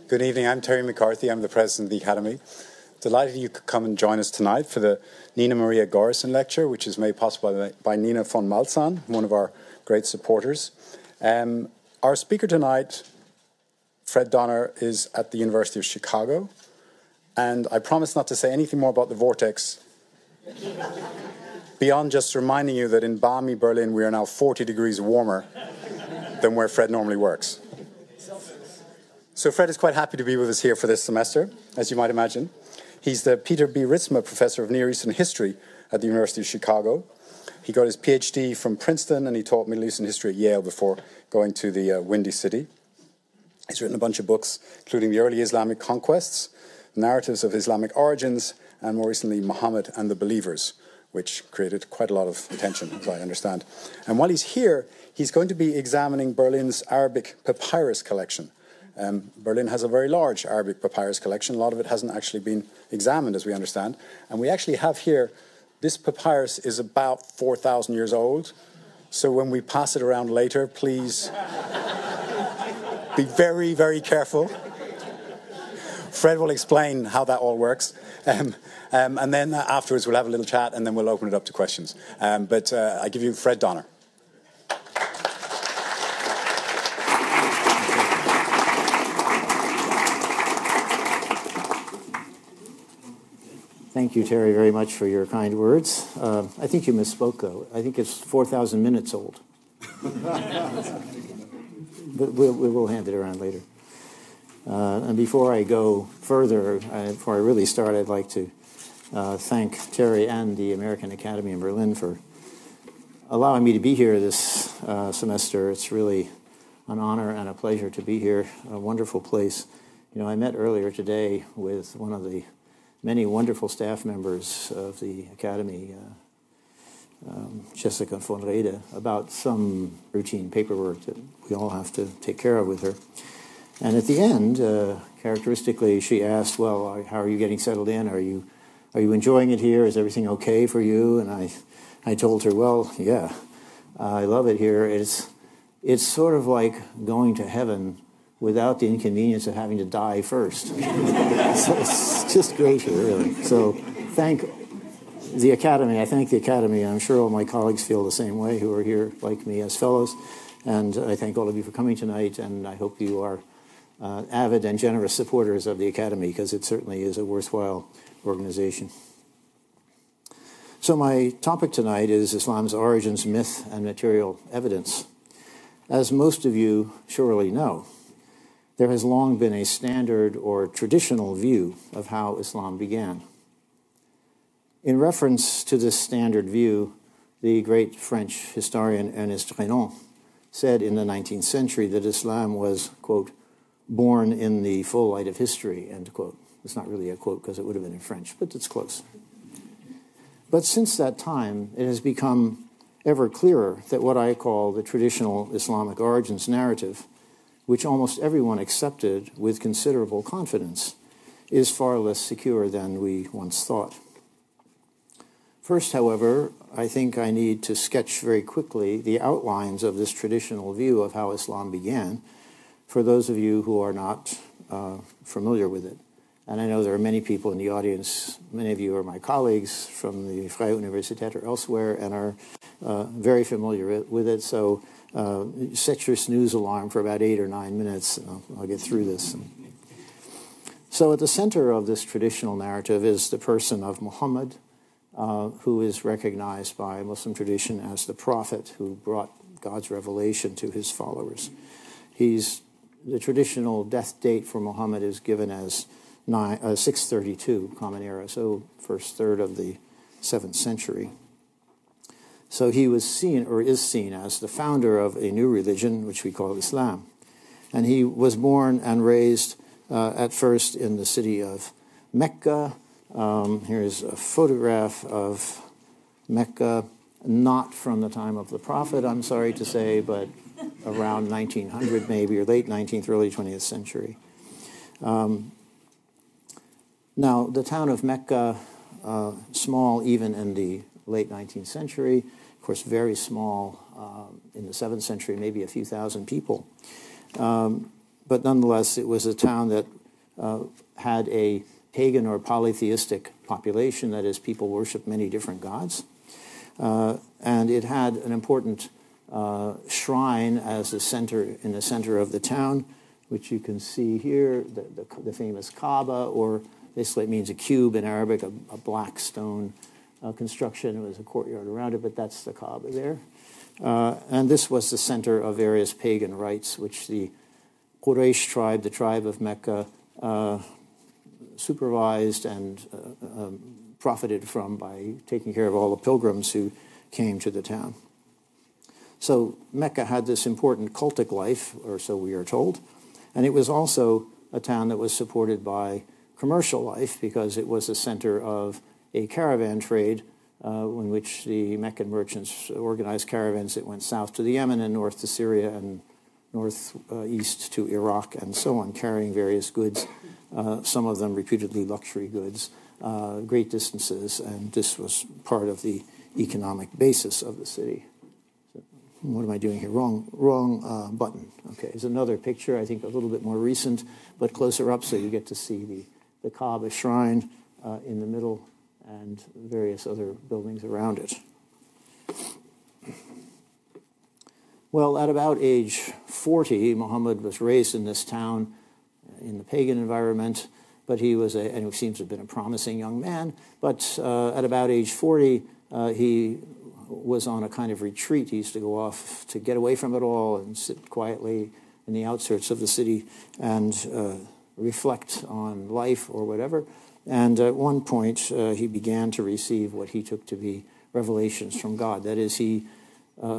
Good evening. I'm Terry McCarthy. I'm the president of the Academy. Delighted you could come and join us tonight for the Nina Maria Gorrison Lecture, which is made possible by Nina von Malzahn, one of our great supporters. Our speaker tonight, Fred Donner, is at the University of Chicago, and I promise not to say anything more about the vortex beyond just reminding you that in balmy Berlin we are now 40 degrees warmer than where Fred normally works. So Fred is quite happy to be with us here for this semester, as you might imagine. He's the Peter B. Ritzma Professor of Near Eastern History at the University of Chicago. He got his PhD from Princeton, and he taught Middle Eastern history at Yale before going to the Windy City. He's written a bunch of books, including The Early Islamic Conquests, Narratives of Islamic Origins, and more recently, Muhammad and the Believers, which created quite a lot of attention, as I understand. And while he's here, he's going to be examining Berlin's Arabic papyrus collection. Berlin has a very large Arabic papyrus collection. A lot of it hasn't actually been examined, as we understand. And we actually have here, this papyrus is about 4,000 years old. So when we pass it around later, please be very, very careful. Fred will explain how that all works. And then afterwards, we'll have a little chat, and then we'll open it up to questions. But I give you Fred Donner. Thank you, Terry, very much for your kind words. I think you misspoke, though. I think it's 4,000 minutes old. But we'll hand it around later. And before I go further, before I really start, I'd like to thank Terry and the American Academy in Berlin for allowing me to be here this semester. It's really an honor and a pleasure to be here. A wonderful place. You know, I met earlier today with one of the many wonderful staff members of the Academy, Jessica von Rede, about some routine paperwork that we all have to take care of with her. And at the end, characteristically, she asked, well, how are you getting settled in? Are you enjoying it here? Is everything okay for you? And I told her, well, yeah, I love it here. It's sort of like going to heaven without the inconvenience of having to die first. So it's just great here, really. So thank the Academy. I thank the Academy. I'm sure all my colleagues feel the same way who are here like me as fellows. And I thank all of you for coming tonight, and I hope you are avid and generous supporters of the Academy, because it certainly is a worthwhile organization. So my topic tonight is Islam's origins, myth, and material evidence. As most of you surely know, there has long been a standard or traditional view of how Islam began. In reference to this standard view, the great French historian Ernest Renan said in the 19th century that Islam was, quote, born in the full light of history, end quote. It's not really a quote because it would have been in French, but it's close. But since that time, it has become ever clearer that what I call the traditional Islamic origins narrative, which almost everyone accepted with considerable confidence, is far less secure than we once thought. First, however, I think I need to sketch very quickly the outlines of this traditional view of how Islam began for those of you who are not familiar with it. And I know there are many people in the audience, many of you are my colleagues from the Freie Universität or elsewhere, and are very familiar with it. So set your snooze alarm for about 8 or 9 minutes, and I'll get through this. So at the center of this traditional narrative is the person of Muhammad, who is recognized by Muslim tradition as the prophet who brought God's revelation to his followers. The traditional death date for Muhammad is given as 632 Common Era, so first third of the 7th century. So he was seen, or is seen, as the founder of a new religion, which we call Islam. And he was born and raised at first in the city of Mecca. Here's a photograph of Mecca, not from the time of the Prophet, I'm sorry to say, but around 1900 maybe, or late 19th, early 20th century. Now, the town of Mecca, small even in the late 19th century, of course very small in the 7th century, maybe a few thousand people. But but nonetheless, it was a town that had a pagan or polytheistic population, that is, people worshiped many different gods. And it had an important shrine as a center, in the center of the town, which you can see here, the famous Kaaba, or basically it means a cube in Arabic, a black stone construction. It was a courtyard around it, but that's the Kaaba there. And this was the center of various pagan rites, which the Quraysh tribe, the tribe of Mecca, supervised and profited from by taking care of all the pilgrims who came to the town. So Mecca had this important cultic life, or so we are told, and it was also a town that was supported by commercial life because it was the center of a caravan trade in which the Meccan merchants organized caravans that went south to the Yemen and north to Syria and northeast to Iraq and so on, carrying various goods, some of them reputedly luxury goods, great distances, and this was part of the economic basis of the city. So, what am I doing here? Wrong button. Okay, here's another picture, I think a little bit more recent, but closer up so you get to see the Kaaba shrine in the middle and various other buildings around it. Well, at about age 40, Muhammad was raised in this town in the pagan environment, but he was and he seems to have been a promising young man, but at about age 40, he was on a kind of retreat. He used to go off to get away from it all and sit quietly in the outskirts of the city and reflect on life or whatever. And at one point, he began to receive what he took to be revelations from God. That is, he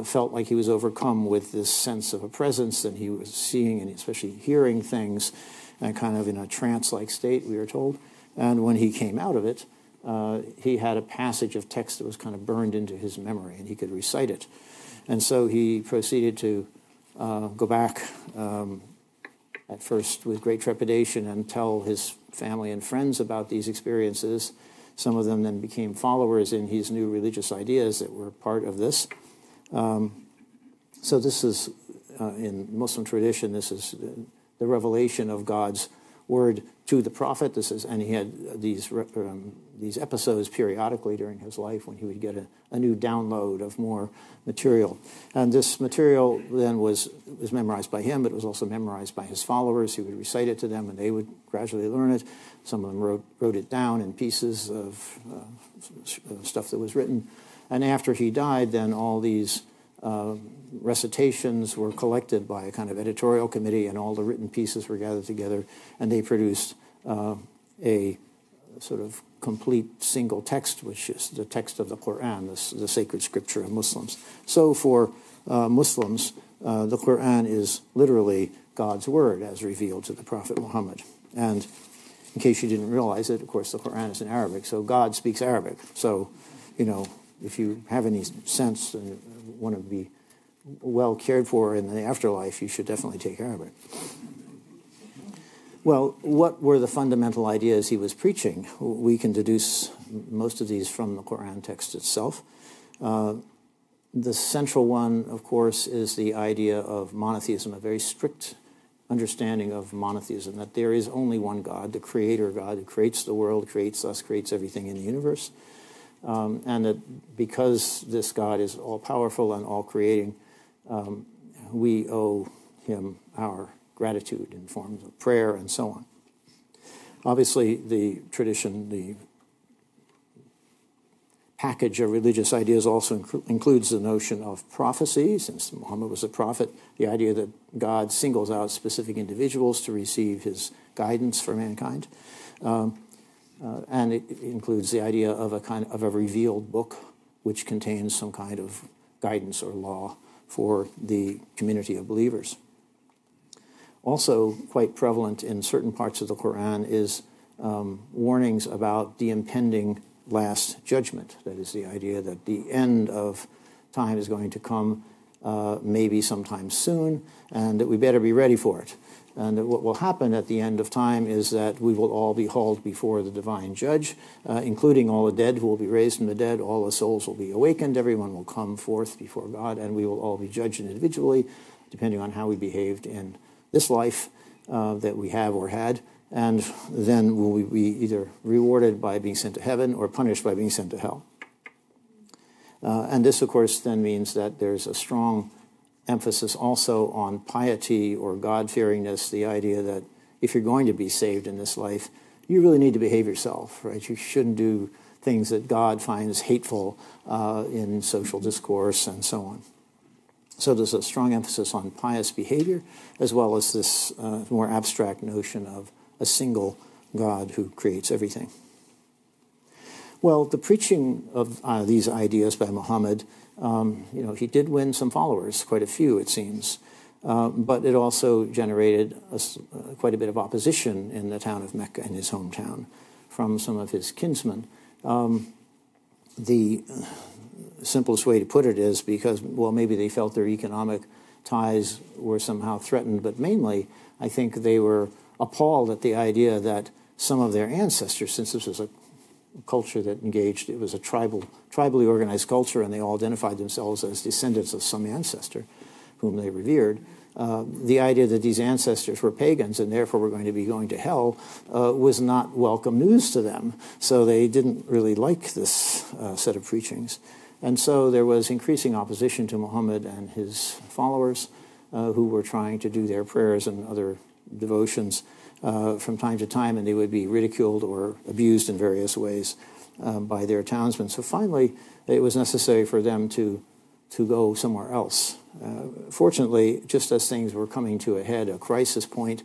felt like he was overcome with this sense of a presence, and he was seeing and especially hearing things kind of in a trance-like state, we are told. And when he came out of it, he had a passage of text that was kind of burned into his memory, and he could recite it. And so he proceeded to go back, at first with great trepidation, and tell his family and friends about these experiences. Some of them then became followers in his new religious ideas that were part of this. So this is, in Muslim tradition, this is the revelation of God's word to the prophet. This is, and he had these episodes periodically during his life when he would get a new download of more material. And this material then was memorized by him, but it was also memorized by his followers. He would recite it to them, and they would gradually learn it. Some of them wrote it down in pieces of stuff that was written. And after he died, then all these recitations were collected by a kind of editorial committee, and all the written pieces were gathered together, and they produced a sort of complete single text, which is the text of the Quran, the sacred scripture of Muslims. So for Muslims, the Quran is literally God's word as revealed to the Prophet Muhammad. And in case you didn't realize it, of course, the Quran is in Arabic, so God speaks Arabic. So, you know, if you have any sense and want to be well cared for in the afterlife, you should definitely take Arabic. Well, what were the fundamental ideas he was preaching? We can deduce most of these from the Quran text itself. The central one, of course, is the idea of monotheism, a very strict understanding of monotheism, that there is only one God, the creator God, who creates the world, creates us, creates everything in the universe. And that because this God is all-powerful and all-creating, we owe him our gratitude in forms of prayer and so on. Obviously, the tradition, the package of religious ideas also includes the notion of prophecy. Since Muhammad was a prophet, the idea that God singles out specific individuals to receive his guidance for mankind. And it includes the idea of a revealed book which contains some kind of guidance or law for the community of believers. Also quite prevalent in certain parts of the Quran is warnings about the impending last judgment. That is the idea that the end of time is going to come maybe sometime soon, and that we better be ready for it. And that what will happen at the end of time is that we will all be hauled before the divine judge, including all the dead who will be raised from the dead. All the souls will be awakened. Everyone will come forth before God, and we will all be judged individually, depending on how we behaved in this life. that we have or had, and then will we be either rewarded by being sent to heaven or punished by being sent to hell. And this, of course, then means that there's a strong emphasis also on piety or God-fearingness, the idea that if you're going to be saved in this life, you really need to behave yourself, right? You shouldn't do things that God finds hateful in social discourse and so on. So there's a strong emphasis on pious behavior, as well as this more abstract notion of a single God who creates everything. Well, the preaching of these ideas by Muhammad, he did win some followers, quite a few, it seems. But it also generated quite a bit of opposition in the town of Mecca, in his hometown, from some of his kinsmen. The simplest way to put it is because, well, maybe they felt their economic ties were somehow threatened, but mainly I think they were appalled at the idea that some of their ancestors, since this was a culture that engaged, it was a tribally organized culture, and they all identified themselves as descendants of some ancestor whom they revered. The idea that these ancestors were pagans and therefore were going to be going to hell was not welcome news to them. So they didn't really like this set of preachings. And so there was increasing opposition to Muhammad and his followers who were trying to do their prayers and other devotions from time to time, and they would be ridiculed or abused in various ways by their townsmen. So finally, it was necessary for them to go somewhere else. Fortunately, just as things were coming to a head, a crisis point,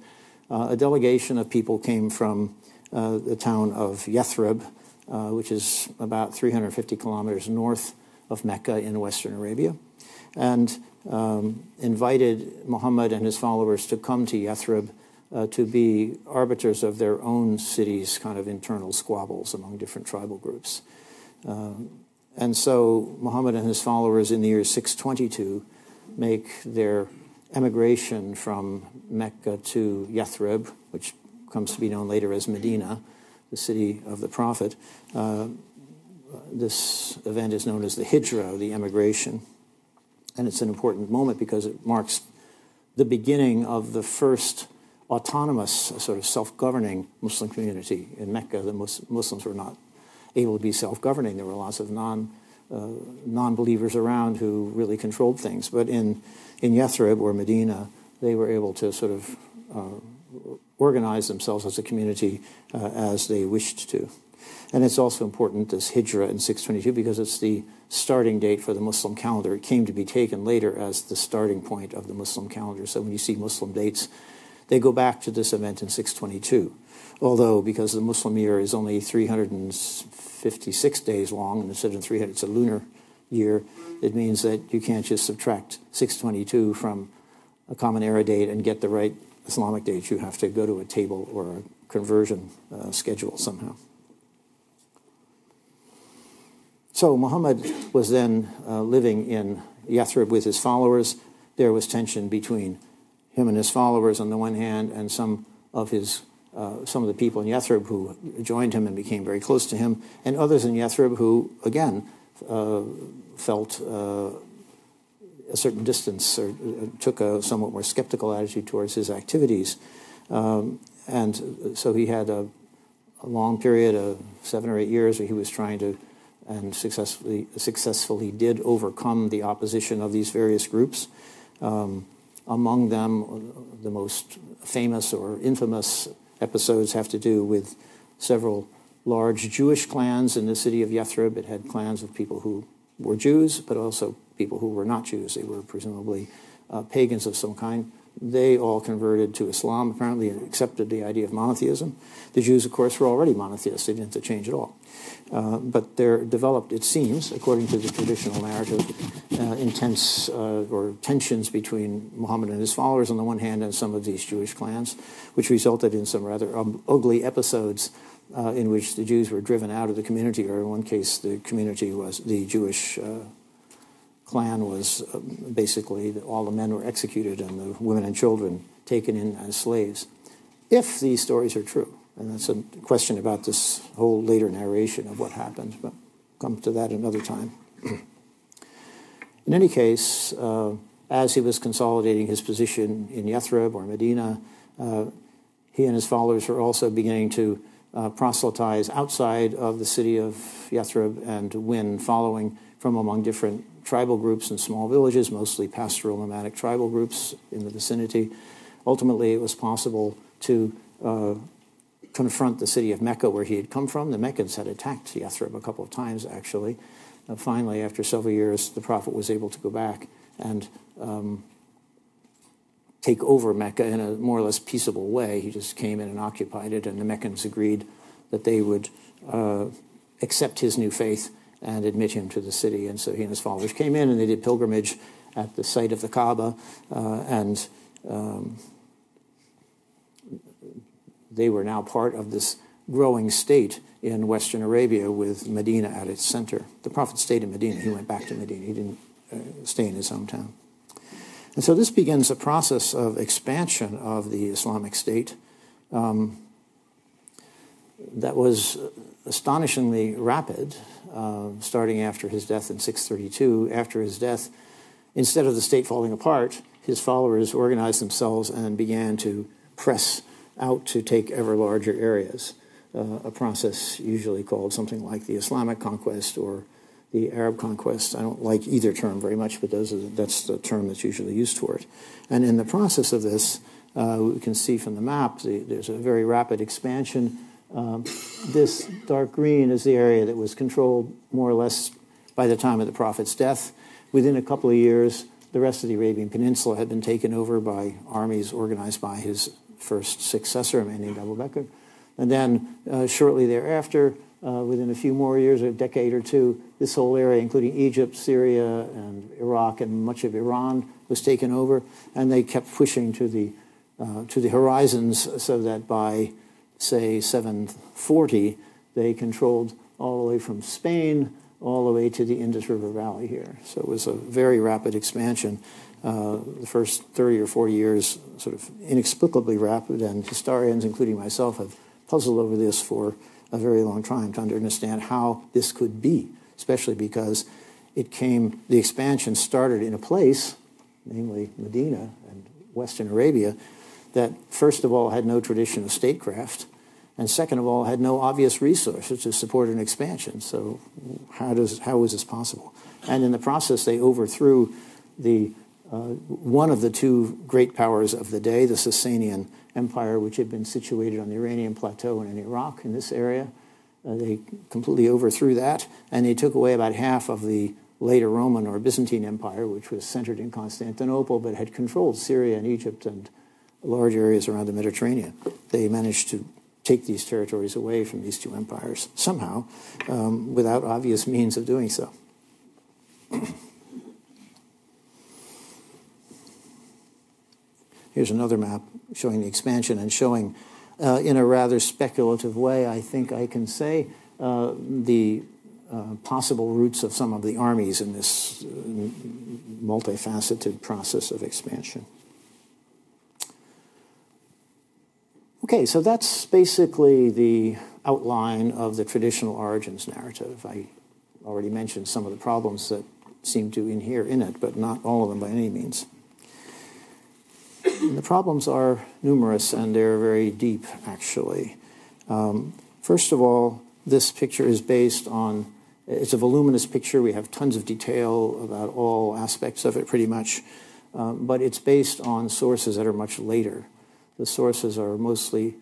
a delegation of people came from the town of Yathrib, which is about 350 kilometers north of Mecca in Western Arabia, and invited Muhammad and his followers to come to Yathrib to be arbiters of their own city's kind of internal squabbles among different tribal groups. And so Muhammad and his followers in the year 622 make their emigration from Mecca to Yathrib, which comes to be known later as Medina, the city of the Prophet. This event is known as the Hijra, the emigration. And it's an important moment because it marks the beginning of the first autonomous, sort of self-governing Muslim community in Mecca. The Muslims were not able to be self-governing. There were lots of non-believers around who really controlled things. But in Yathrib or Medina, they were able to sort of organize themselves as a community as they wished to. And it's also important, this Hijra in 622, because it's the starting date for the Muslim calendar. It came to be taken later as the starting point of the Muslim calendar. So when you see Muslim dates, they go back to this event in 622. Although, because the Muslim year is only 356 days long, and instead of 300, it's a lunar year, it means that you can't just subtract 622 from a common era date and get the right Islamic date. You have to go to a table or a conversion schedule somehow. So Muhammad was then living in Yathrib with his followers. There was tension between him and his followers on the one hand, and some of the people in Yathrib who joined him and became very close to him, and others in Yathrib who, again, felt a certain distance or took a somewhat more skeptical attitude towards his activities. And so he had a long period of 7 or 8 years where he was trying to, and successfully did overcome the opposition of these various groups. Among them, the most famous or infamous episodes have to do with several large Jewish clans in the city of Yathrib. It had clans of people who were Jews, but also people who were not Jews. They were presumably pagans of some kind. They all converted to Islam, apparently accepted the idea of monotheism. The Jews, of course, were already monotheists. They didn't have to change at all. But there developed, it seems, according to the traditional narrative, intense or tensions between Muhammad and his followers on the one hand and some of these Jewish clans, which resulted in some rather ugly episodes in which the Jews were driven out of the community, or in one case the community was, the Jewish clan was basically, all the men were executed and the women and children taken in as slaves. If these stories are true, and that's a question about this whole later narration of what happened, but come to that another time. In any case, as he was consolidating his position in Yathrib or Medina, He and his followers were also beginning to proselytize outside of the city of Yathrib and win following from among different tribal groups and small villages, mostly pastoral nomadic tribal groups in the vicinity. Ultimately, it was possible to confront the city of Mecca, where he had come from. The Meccans had attacked Yathrib a couple of times, actually. Finally, after several years, the prophet was able to go back and take over Mecca in a more or less peaceable way. He just came in and occupied it, and the Meccans agreed that they would accept his new faith and admit him to the city. And so he and his followers came in, and they did pilgrimage at the site of the Kaaba, and they were now part of this growing state in Western Arabia with Medina at its center. The prophet stayed in Medina. He went back to Medina. He didn't stay in his hometown. And so this begins a process of expansion of the Islamic State that was astonishingly rapid, starting after his death in 632. After his death, instead of the state falling apart, his followers organized themselves and began to press out to take ever larger areas, a process usually called something like the Islamic conquest or the Arab conquest. I don't like either term very much, but that's the term that's usually used for it. And in the process of this, we can see from the map, there's a very rapid expansion. This dark green is the area that was controlled more or less by the time of the prophet's death. Within a couple of years, the rest of the Arabian Peninsula had been taken over by armies organized by his first successor, a man named Abu Bakr. And then shortly thereafter, within a few more years, a decade or two, this whole area, including Egypt, Syria, and Iraq, and much of Iran, was taken over. And they kept pushing to the horizons, so that by, say, 740, they controlled all the way from Spain all the way to the Indus River Valley here. So it was a very rapid expansion. The first 30 or 40 years sort of inexplicably rapid, and historians, including myself, have puzzled over this for a very long time to understand how this could be, especially because the expansion started in a place, namely Medina and Western Arabia, that first of all had no tradition of statecraft, and second of all had no obvious resources to support an expansion. So how was this possible? And in the process, they overthrew one of the two great powers of the day, the Sasanian Empire, which had been situated on the Iranian plateau and in Iraq, in this area. They completely overthrew that, and they took away about half of the later Roman or Byzantine Empire, which was centered in Constantinople, but had controlled Syria and Egypt and large areas around the Mediterranean. They managed to take these territories away from these two empires somehow, without obvious means of doing so. Here's another map showing the expansion and showing, in a rather speculative way, I think I can say, the possible routes of some of the armies in this multifaceted process of expansion. Okay, so that's basically the outline of the traditional origins narrative. I already mentioned some of the problems that seem to inhere in it, but not all of them by any means. And the problems are numerous, and they're very deep, actually. First of all, this picture is based on, it's a voluminous picture. We have tons of detail about all aspects of it, pretty much. But it's based on sources that are much later. The sources are mostly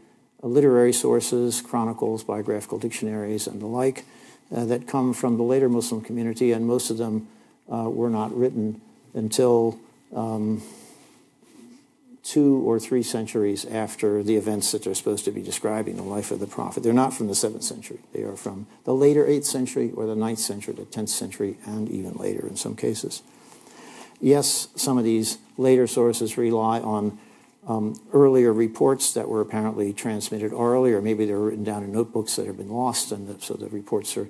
literary sources, chronicles, biographical dictionaries, and the like, that come from the later Muslim community, and most of them were not written until 2 or 3 centuries after the events that they're supposed to be describing the life of the prophet. They're not from the 7th century. They are from the later 8th century or the 9th century, the 10th century, and even later in some cases. Yes, some of these later sources rely on earlier reports that were apparently transmitted orally, or maybe they were written down in notebooks that have been lost, and so the reports are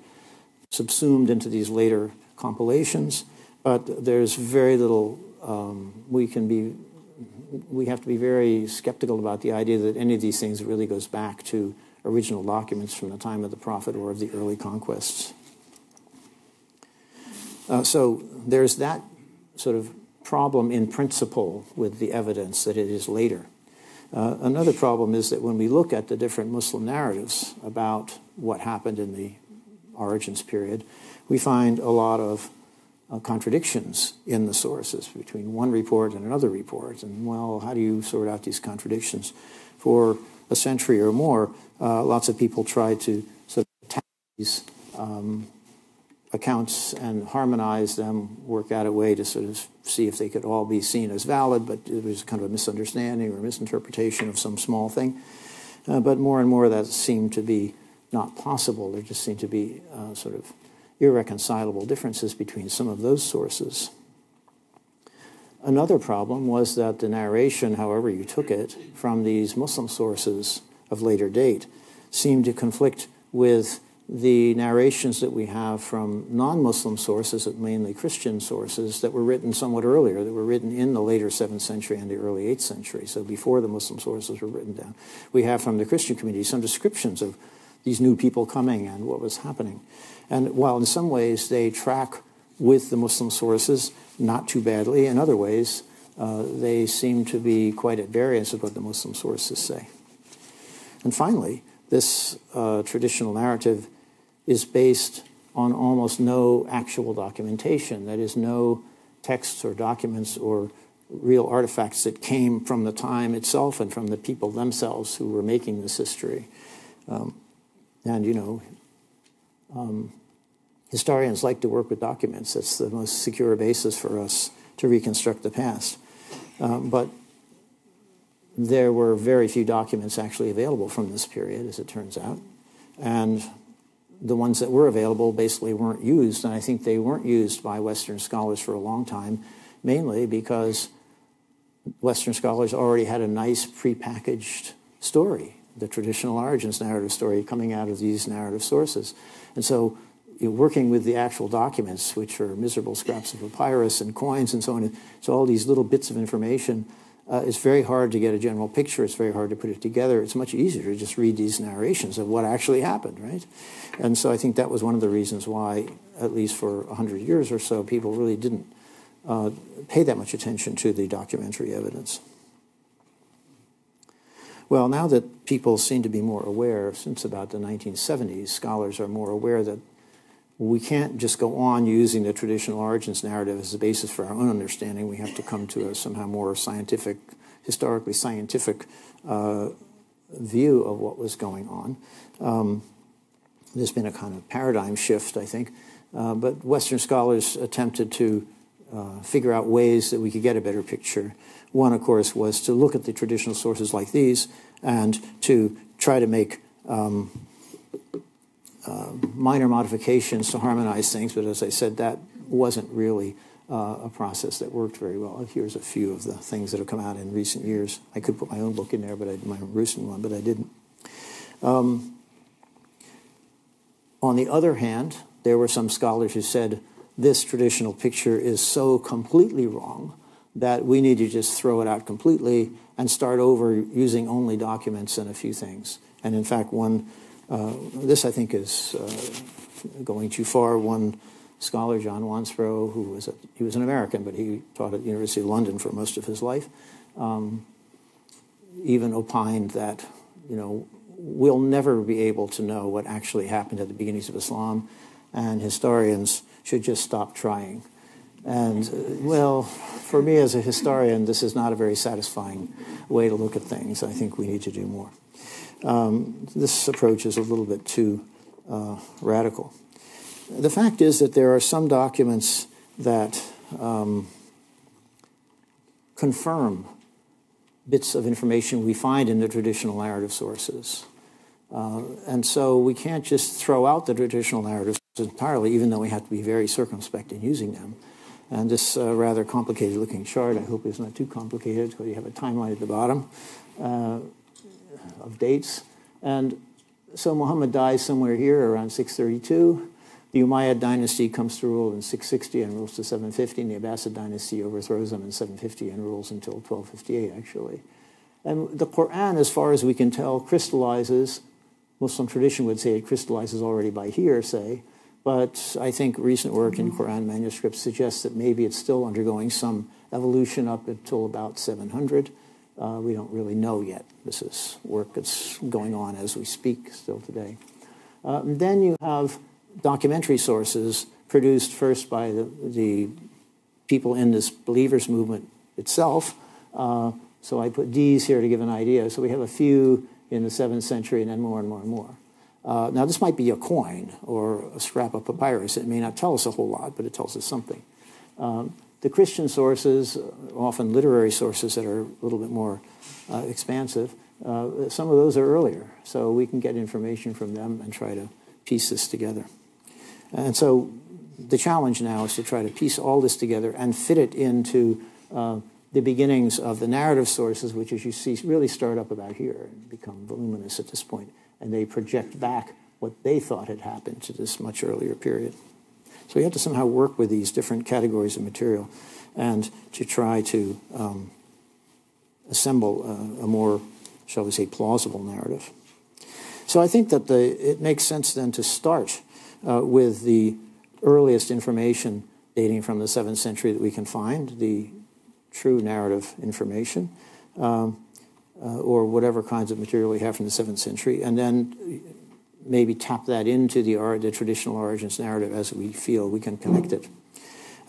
subsumed into these later compilations. But there's very little, we have to be very skeptical about the idea that any of these things really goes back to original documents from the time of the prophet or of the early conquests. So there's that sort of problem in principle with the evidence that it is later. Another problem is that when we look at the different Muslim narratives about what happened in the origins period, we find a lot of contradictions in the sources between one report and another report. And, well, how do you sort out these contradictions? For a century or more, lots of people tried to sort of attack these accounts and harmonize them, work out a way to sort of see if they could all be seen as valid, but it was kind of a misunderstanding or misinterpretation of some small thing. But more and more that seemed to be not possible. There just seemed to be sort of irreconcilable differences between some of those sources. Another problem was that the narration, however you took it, from these Muslim sources of later date seemed to conflict with the narrations that we have from non-Muslim sources, mainly Christian sources, that were written somewhat earlier, that were written in the later 7th century and the early 8th century, so before the Muslim sources were written down. We have from the Christian community some descriptions of these new people coming and what was happening. And while in some ways they track with the Muslim sources, not too badly, in other ways they seem to be quite at variance with what the Muslim sources say. And finally, this traditional narrative is based on almost no actual documentation. That is, no texts or documents or real artifacts that came from the time itself and from the people themselves who were making this history. And, you know, historians like to work with documents. That's the most secure basis for us to reconstruct the past. But there were very few documents actually available from this period, as it turns out. And the ones that were available basically weren't used, and I think they weren't used by Western scholars for a long time, mainly because Western scholars already had a nice prepackaged story, the traditional origins narrative story coming out of these narrative sources. And so working with the actual documents, which are miserable scraps of papyrus and coins and so on, so all these little bits of information, it's very hard to get a general picture. It's very hard to put it together. It's much easier to just read these narrations of what actually happened, right? And so I think that was one of the reasons why, at least for 100 years or so, people really didn't pay that much attention to the documentary evidence. Well, now that people seem to be more aware, since about the 1970s, scholars are more aware that we can't just go on using the traditional origins narrative as the basis for our own understanding. We have to come to a somehow more scientific, historically scientific view of what was going on. There's been a kind of paradigm shift, I think. But Western scholars attempted to figure out ways that we could get a better picture. One, of course, was to look at the traditional sources like these and to try to make minor modifications to harmonize things, but as I said, that wasn't really a process that worked very well. Here's a few of the things that have come out in recent years. I could put my own book in there, but my recent one, but I didn't. On the other hand, there were some scholars who said this traditional picture is so completely wrong that we need to just throw it out completely and start over using only documents and a few things. And in fact, this I think is going too far. One scholar, John Wansbrough, he was an American, but he taught at the University of London for most of his life, even opined that, you know, we'll never be able to know what actually happened at the beginnings of Islam, and historians should just stop trying. And, well, for me as a historian, this is not a very satisfying way to look at things. I think we need to do more. This approach is a little bit too radical. The fact is that there are some documents that confirm bits of information we find in the traditional narrative sources. And so we can't just throw out the traditional narratives entirely, even though we have to be very circumspect in using them. And this rather complicated-looking chart, I hope it's not too complicated, because you have a timeline at the bottom of dates. And so Muhammad dies somewhere here around 632. The Umayyad dynasty comes to rule in 660 and rules to 750, and the Abbasid dynasty overthrows them in 750 and rules until 1258, actually. And the Quran, as far as we can tell, crystallizes. Muslim tradition would say it crystallizes already by hearsay, but I think recent work in Quran manuscripts suggests that maybe it's still undergoing some evolution up until about 700. We don't really know yet. This is work that's going on as we speak still today. Then you have documentary sources produced first by the people in this believers movement itself. So I put D's here to give an idea. So we have a few in the 7th century and then more and more and more. Now this might be a coin or a scrap of papyrus. It may not tell us a whole lot, but it tells us something. The Christian sources, often literary sources that are a little bit more expansive, some of those are earlier. So we can get information from them and try to piece this together. And so the challenge now is to try to piece all this together and fit it into the beginnings of the narrative sources, which, as you see, really start up about here and become voluminous at this point. And they project back what they thought had happened to this much earlier period. So we have to somehow work with these different categories of material and to try to assemble a more, shall we say, plausible narrative. So I think that it makes sense then to start with the earliest information dating from the 7th century that we can find, the true narrative information, or whatever kinds of material we have from the 7th century, and then maybe tap that into the traditional origins narrative as we feel we can connect it.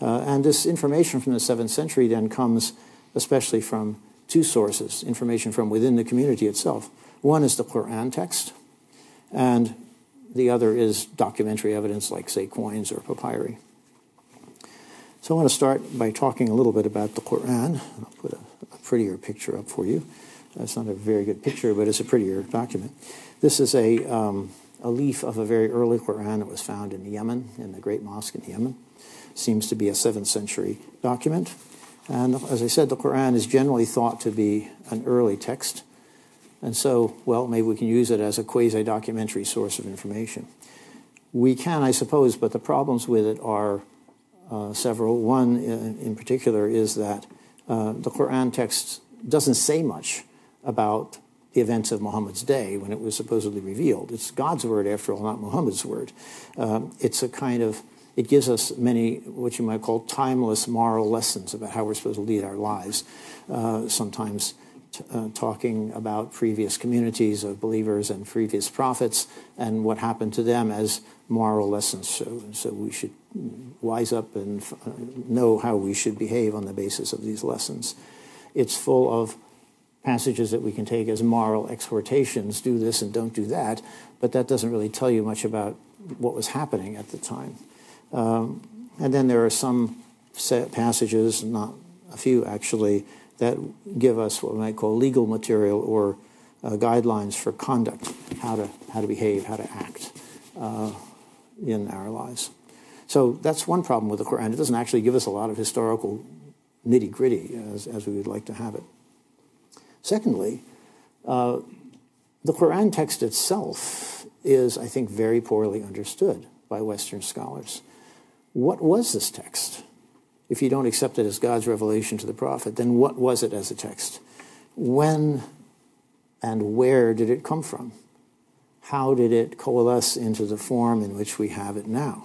And this information from the 7th century then comes especially from two sources, information from within the community itself. One is the Quran text, and the other is documentary evidence like, say, coins or papyri. So I want to start by talking a little bit about the Quran. I'll put a prettier picture up for you. It's not a very good picture, but it's a prettier document. This is a leaf of a very early Quran that was found in Yemen, in the Great Mosque in Yemen. Seems to be a 7th century document. And as I said, the Quran is generally thought to be an early text. And so, well, maybe we can use it as a quasi-documentary source of information. We can, I suppose, but the problems with it are several. One in particular is that the Quran text doesn't say much about the events of Muhammad's day when it was supposedly revealed. It's God's word, after all, not Muhammad's word. It's a kind of, it gives us many, what you might call, timeless moral lessons about how we're supposed to lead our lives, sometimes talking about previous communities of believers and previous prophets and what happened to them as moral lessons. So we should wise up and know how we should behave on the basis of these lessons. It's full of passages that we can take as moral exhortations, do this and don't do that, but that doesn't really tell you much about what was happening at the time. And then there are some passages, not a few actually, that give us what we might call legal material or guidelines for conduct, how to behave, how to act in our lives. So that's one problem with the Quran. It doesn't actually give us a lot of historical nitty-gritty as we would like to have it. Secondly, the Quran text itself is, I think, very poorly understood by Western scholars. What was this text? If you don't accept it as God's revelation to the prophet, then what was it as a text? When and where did it come from? How did it coalesce into the form in which we have it now?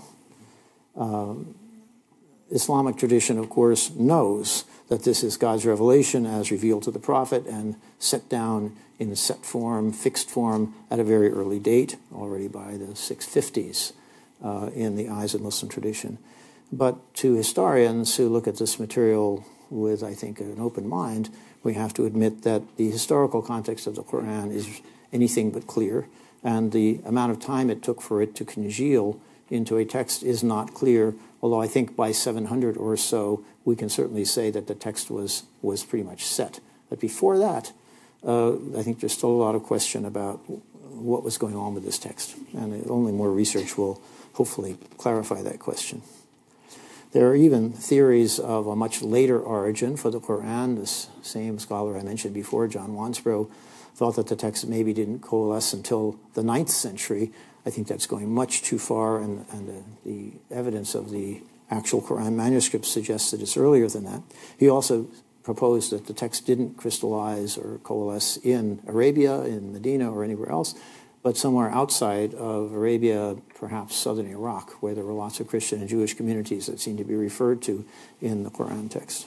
Islamic tradition, of course, knows that this is God's revelation as revealed to the prophet and set down in a set form, fixed form, at a very early date, already by the 650s in the eyes of Muslim tradition. But to historians who look at this material with, I think, an open mind, we have to admit that the historical context of the Quran is anything but clear, and the amount of time it took for it to congeal into a text is not clear, although I think by 700 or so, we can certainly say that the text was pretty much set. But before that, I think there's still a lot of question about what was going on with this text, and only more research will hopefully clarify that question. There are even theories of a much later origin for the Quran. This same scholar I mentioned before, John Wansbrough, thought that the text maybe didn't coalesce until the 9th century. I think that's going much too far, and the evidence of the actual Quran manuscript suggests that it's earlier than that. He also proposed that the text didn't crystallize or coalesce in Arabia, in Medina, or anywhere else, but somewhere outside of Arabia, perhaps southern Iraq, where there were lots of Christian and Jewish communities that seem to be referred to in the Quran text.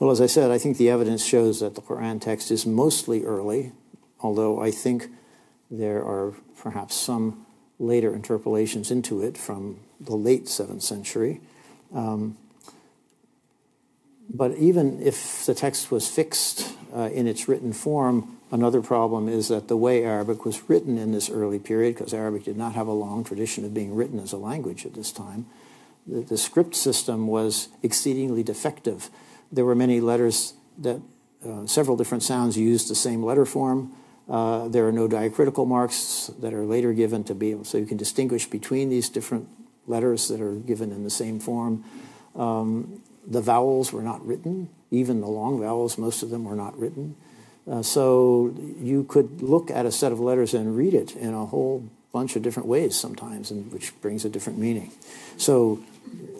Well, as I said, I think the evidence shows that the Quran text is mostly early, although I think there are perhaps some later interpolations into it from the late 7th century. But even if the text was fixed in its written form, another problem is that the way Arabic was written in this early period, because Arabic did not have a long tradition of being written as a language at this time, the script system was exceedingly defective. There were many letters that several different sounds used the same letter form. There are no diacritical marks that are later given to be able, so you can distinguish between these different letters that are given in the same form. The vowels were not written. Even the long vowels, most of them were not written. So you could look at a set of letters and read it in a whole bunch of different ways sometimes, and which brings a different meaning. So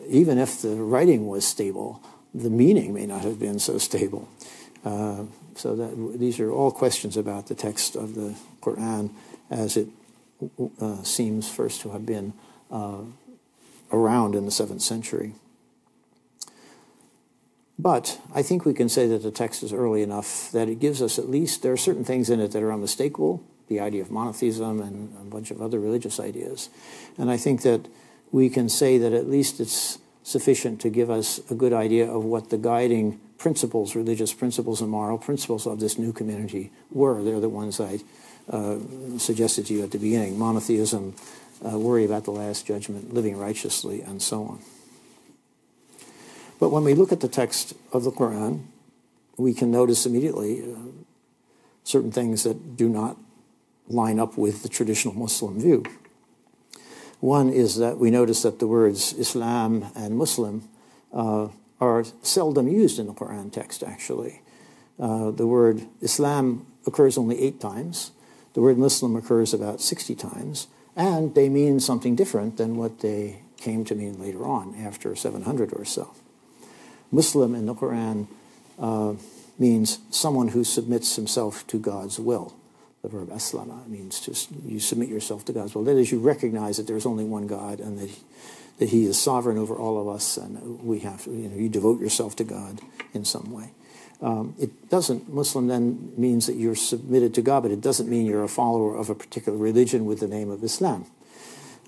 even if the writing was stable, the meaning may not have been so stable. So that these are all questions about the text of the Quran as it seems first to have been around in the 7th century. But I think we can say that the text is early enough that it gives us at least, there are certain things in it that are unmistakable, the idea of monotheism and a bunch of other religious ideas. And I think that we can say that at least it's sufficient to give us a good idea of what the guiding principles, religious principles and moral principles of this new community were. They're the ones I suggested to you at the beginning: monotheism, worry about the last judgment, living righteously, and so on. But when we look at the text of the Quran, we can notice immediately certain things that do not line up with the traditional Muslim view. One is that we notice that the words Islam and Muslim are seldom used in the Quran text, actually. The word Islam occurs only 8 times. The word Muslim occurs about 60 times. And they mean something different than what they came to mean later on, after 700 or so. Muslim in the Quran means someone who submits himself to God's will. The verb aslama means you submit yourself to God's will. That is, you recognize that there's only one God and that He is sovereign over all of us, and we have to, you devote yourself to God in some way. Muslim then means that you're submitted to God, but it doesn't mean you're a follower of a particular religion with the name of Islam.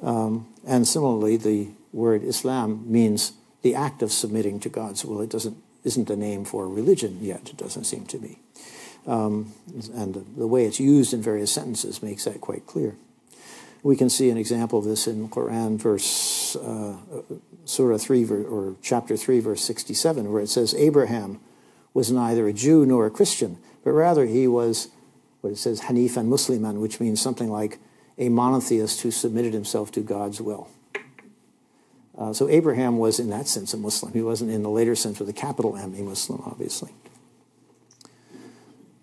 And similarly, the word Islam means the act of submitting to God's will. It isn't a name for a religion yet, it doesn't seem to be. And the way it's used in various sentences makes that quite clear. We can see an example of this in Quran Surah 3, or chapter 3, verse 67, where it says, Abraham was neither a Jew nor a Christian, but rather he was, what it says, Hanifan Musliman, which means something like a monotheist who submitted himself to God's will. So Abraham was, in that sense, a Muslim. He wasn't in the later sense with a capital M, a Muslim, obviously.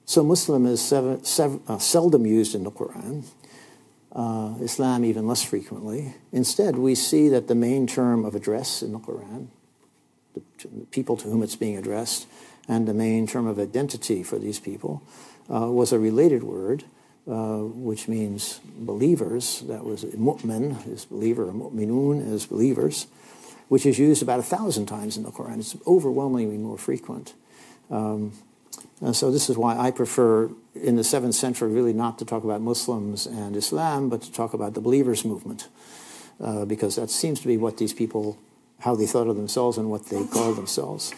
So Muslim is seldom used in the Quran. Islam even less frequently. Instead, we see that the main term of address in the Quran, the people to whom it's being addressed, and the main term of identity for these people was a related word, which means believers. That was mu'min is believer, or mu'minun is believers, which is used about 1,000 times in the Quran. It's overwhelmingly more frequent. And so this is why I prefer, in the 7th century, really not to talk about Muslims and Islam, but to talk about the believers' movement, because that seems to be what these people, how they thought of themselves and what they called themselves.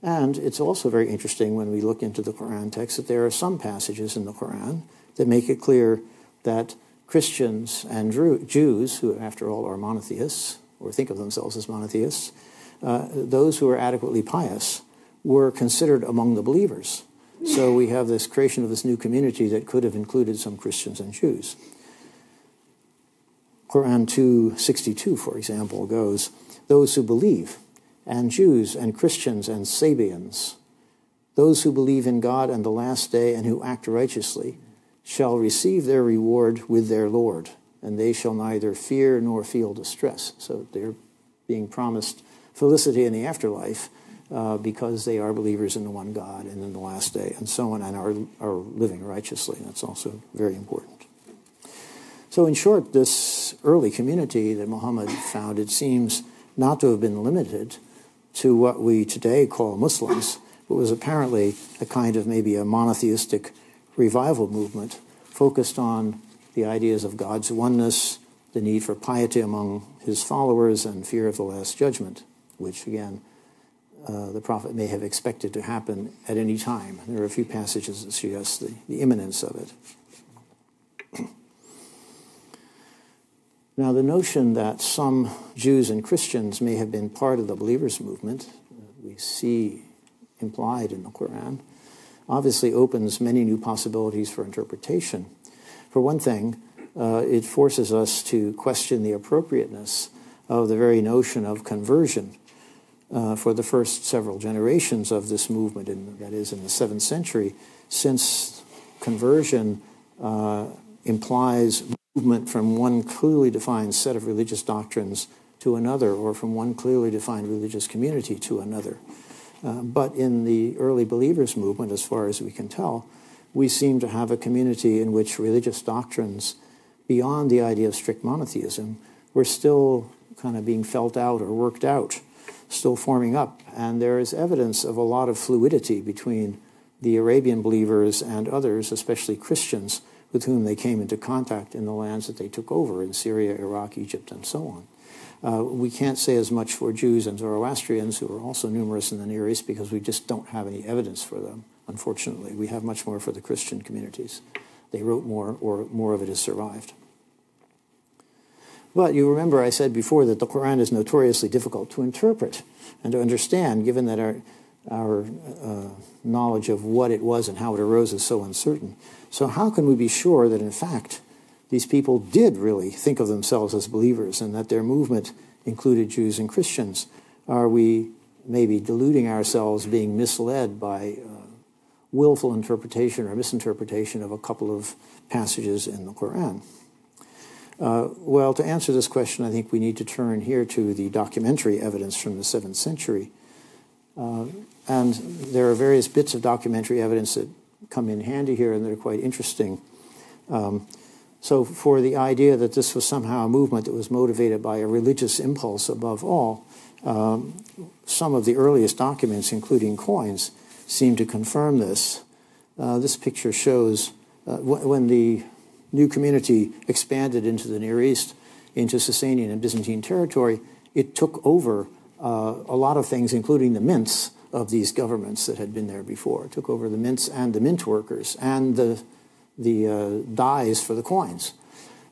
And it's also very interesting when we look into the Quran text that there are some passages in the Quran that make it clear that Christians and Jews, who after all are monotheists, or think of themselves as monotheists, those who are adequately pious, were considered among the believers. So we have this creation of this new community that could have included some Christians and Jews. Quran 2:62, for example, goes, those who believe, and Jews and Christians and Sabians, those who believe in God and the last day and who act righteously, shall receive their reward with their Lord, and they shall neither fear nor feel distress. So they're being promised felicity in the afterlife, because they are believers in the one God and in the last day and so on, and are living righteously. That's also very important. So in short, this early community that Muhammad founded seems not to have been limited to what we today call Muslims, but was apparently a kind of maybe a monotheistic revival movement focused on the ideas of God's oneness, the need for piety among his followers, and fear of the Last Judgment, which, again, the prophet may have expected to happen at any time. There are a few passages that suggest the imminence of it. Now, the notion that some Jews and Christians may have been part of the believers' movement, we see implied in the Quran, obviously opens many new possibilities for interpretation. For one thing, it forces us to question the appropriateness of the very notion of conversion for the first several generations of this movement, that is, in the 7th century, since conversion implies movement from one clearly defined set of religious doctrines to another, or from one clearly defined religious community to another. But in the early believers movement, as far as we can tell, we seem to have a community in which religious doctrines, beyond the idea of strict monotheism, were still kind of being felt out or worked out, still forming up. And there is evidence of a lot of fluidity between the Arabian believers and others, especially Christians, with whom they came into contact in the lands that they took over in Syria, Iraq, Egypt, and so on. We can't say as much for Jews and Zoroastrians, who are also numerous in the Near East, because we just don't have any evidence for them, unfortunately. We have much more for the Christian communities. They wrote more, or more of it has survived. But you remember I said before that the Quran is notoriously difficult to interpret and to understand, given that our knowledge of what it was and how it arose is so uncertain. So how can we be sure that, in fact, these people did really think of themselves as believers and that their movement included Jews and Christians? Are we maybe deluding ourselves, being misled by willful interpretation or misinterpretation of a couple of passages in the Quran? Well, to answer this question, I think we need to turn here to the documentary evidence from the 7th century. And there are various bits of documentary evidence that come in handy here, and they're quite interesting. So for the idea that this was somehow a movement that was motivated by a religious impulse above all, some of the earliest documents, including coins, seem to confirm this. This picture shows when the new community expanded into the Near East, into Sasanian and Byzantine territory, it took over a lot of things, including the mints of these governments that had been there before. It took over the mints and the mint workers and the dies for the coins.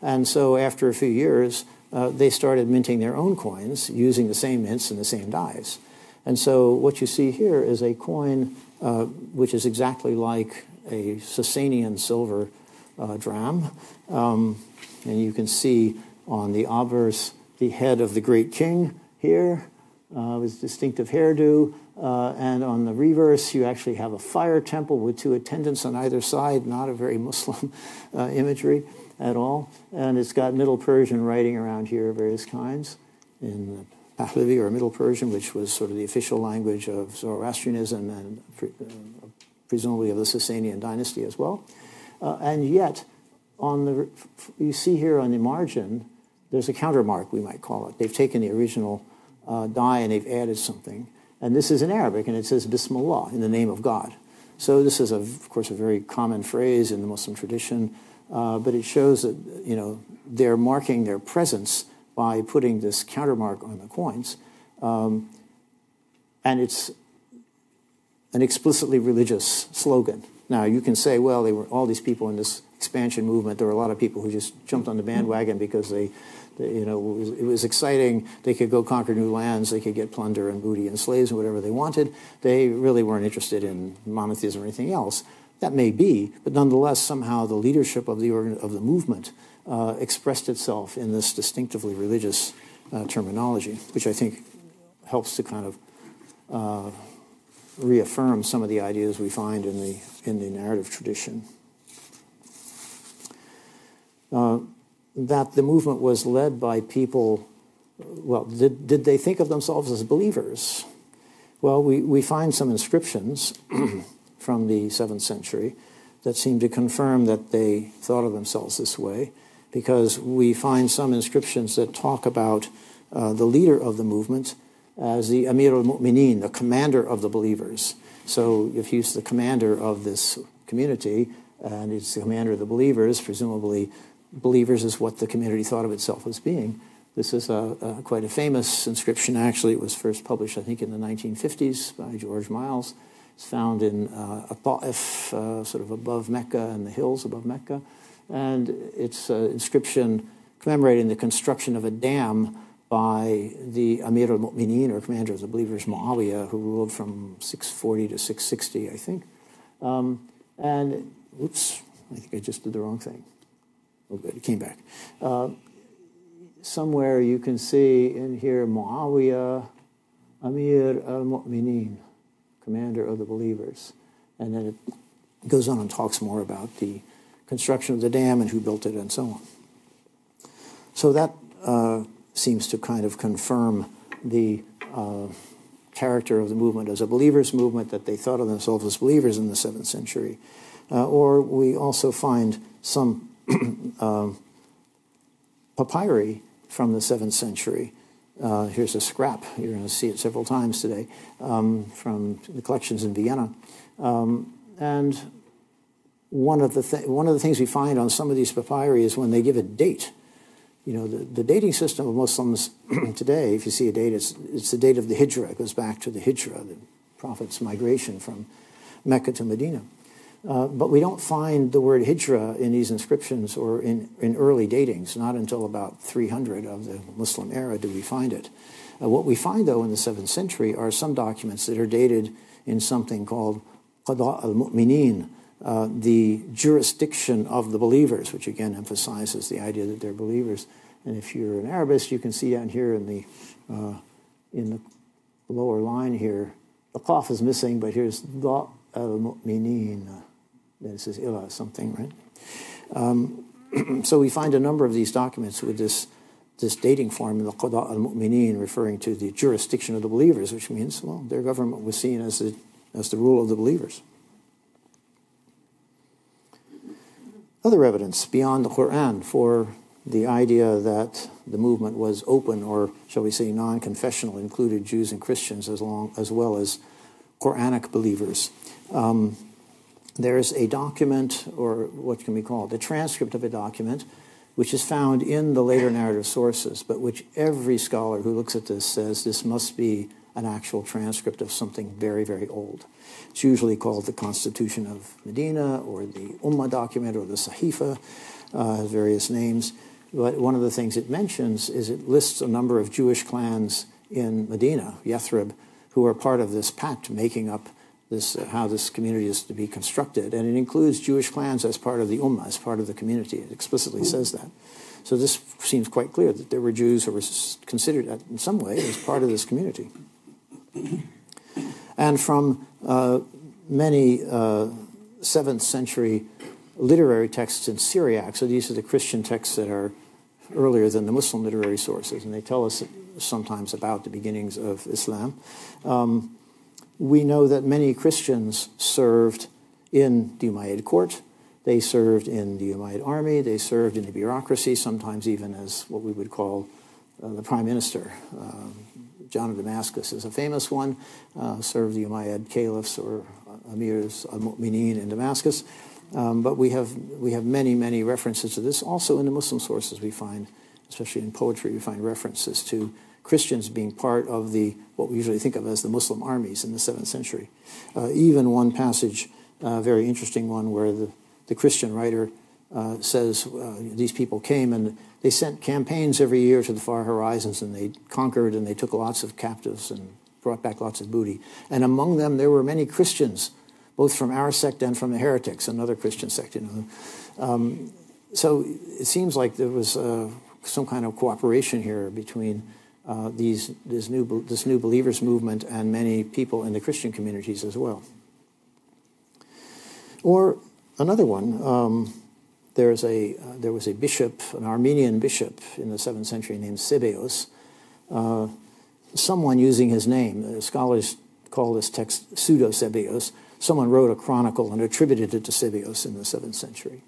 And so after a few years, they started minting their own coins using the same mints and the same dies. And so what you see here is a coin which is exactly like a Sasanian silver dram. And you can see on the obverse the head of the great king here, with distinctive hairdo. And on the reverse, you actually have a fire temple with two attendants on either side, not a very Muslim imagery at all. And it's got Middle Persian writing around here of various kinds in Pahlavi, or Middle Persian, which was sort of the official language of Zoroastrianism and presumably of the Sasanian dynasty as well. And yet, you see here on the margin, there's a countermark, we might call it. They've taken the original die and they've added something. And this is in Arabic, and it says Bismillah, in the name of God. So this is, of course, a very common phrase in the Muslim tradition, but it shows that, they're marking their presence by putting this countermark on the coins. And it's an explicitly religious slogan. Now, you can say, well, they were all these people in this expansion movement. There were a lot of people who just jumped on the bandwagon because it was exciting. They could go conquer new lands. They could get plunder and booty and slaves and whatever they wanted. They really weren't interested in monotheism or anything else. That may be, but nonetheless, somehow the leadership of the movement expressed itself in this distinctively religious terminology, which I think helps to kind of reaffirm some of the ideas we find in the narrative tradition. That the movement was led by people, well, did they think of themselves as believers? Well, we find some inscriptions from the 7th century that seem to confirm that they thought of themselves this way, because we find some inscriptions that talk about the leader of the movement as the Amir al-Mu'mineen, the commander of the believers. So if he's the commander of this community, and it's the commander of the believers, presumably believers is what the community thought of itself as being. This is quite a famous inscription. Actually, it was first published, I think, in the 1950s by George Miles. It's found in Ta'if, sort of above Mecca, in the hills above Mecca. And it's an inscription commemorating the construction of a dam by the Amir al-Mu'mineen, or commander of the believers, Muawiyah, who ruled from 640 to 660, I think. And, oops, I think I just did the wrong thing. Oh, good, it came back. Somewhere you can see in here Muawiyah, Amir al-Mu'mineen, commander of the believers. And then it goes on and talks more about the construction of the dam and who built it and so on. So that seems to kind of confirm the character of the movement as a believers' movement, that they thought of themselves as believers in the 7th century. Or we also find some papyri from the 7th century. Here's a scrap. You're going to see it several times today from the collections in Vienna. And one of the things we find on some of these papyri is when they give a date. You know, the dating system of Muslims today, if you see a date, it's the date of the Hijrah. It goes back to the Hijrah, the Prophet's migration from Mecca to Medina. But we don't find the word Hijrah in these inscriptions or in early datings. Not until about 300 of the Muslim era do we find it. What we find, though, in the 7th century are some documents that are dated in something called Qada al-Mu'mineen, the jurisdiction of the believers, which again emphasizes the idea that they're believers. And if you're an Arabist, you can see down here in the lower line here, the qaf is missing, but here's Da al-Mu'mineen. This is ila something, right? So we find a number of these documents with this dating form in the Qada al-Mu'mineen, referring to the jurisdiction of the believers, which means, well, their government was seen as the rule of the believers. Other evidence beyond the Quran for the idea that the movement was open, or shall we say non-confessional, included Jews and Christians as well as Quranic believers. There's a document, or what can we call it, a transcript of a document, which is found in the later narrative sources, but which every scholar who looks at this says this must be an actual transcript of something very, very old. It's usually called the Constitution of Medina, or the Ummah document, or the Sahifa, has various names. But one of the things it mentions is it lists a number of Jewish clans in Medina, Yathrib, who are part of this pact making up this, how this community is to be constructed. And it includes Jewish clans as part of the Ummah, as part of the community. It explicitly says that. So this seems quite clear that there were Jews who were considered in some way as part of this community. And from many 7th century literary texts in Syriac, so these are the Christian texts that are earlier than the Muslim literary sources, and they tell us sometimes about the beginnings of Islam. We know that many Christians served in the Umayyad court. They served in the Umayyad army. They served in the bureaucracy, sometimes even as what we would call the prime minister. John of Damascus is a famous one, served the Umayyad caliphs or emirs al-Mu'mineen in Damascus. But we have many, many references to this. Also in the Muslim sources we find, especially in poetry, we find references to Christians being part of what we usually think of as the Muslim armies in the 7th century. Even one passage, a very interesting one, where the Christian writer says these people came and they sent campaigns every year to the far horizons, and they conquered and they took lots of captives and brought back lots of booty. And among them there were many Christians, both from our sect and from the heretics, another Christian sect. So it seems like there was some kind of cooperation here between this new believers movement and many people in the Christian communities as well. Or another one, there was a bishop, an Armenian bishop in the 7th century named Sebeos. Someone using his name, scholars call this text Pseudo-Sebeos. Someone wrote a chronicle and attributed it to Sebeos in the 7th century.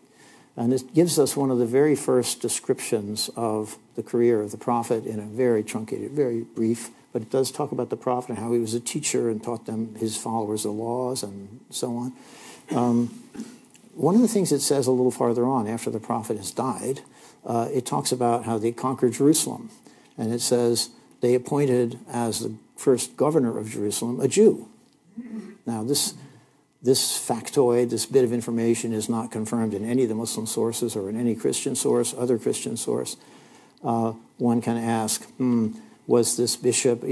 And it gives us one of the very first descriptions of the career of the prophet in a very truncated, very brief, but it does talk about the prophet and how he was a teacher and taught them, his followers, the laws and so on. One of the things it says a little farther on, after the prophet has died, it talks about how they conquered Jerusalem. And it says they appointed as the first governor of Jerusalem a Jew. Now, this factoid, this bit of information, is not confirmed in any of the Muslim sources or in any Christian source, other Christian source. One can ask, was this bishop,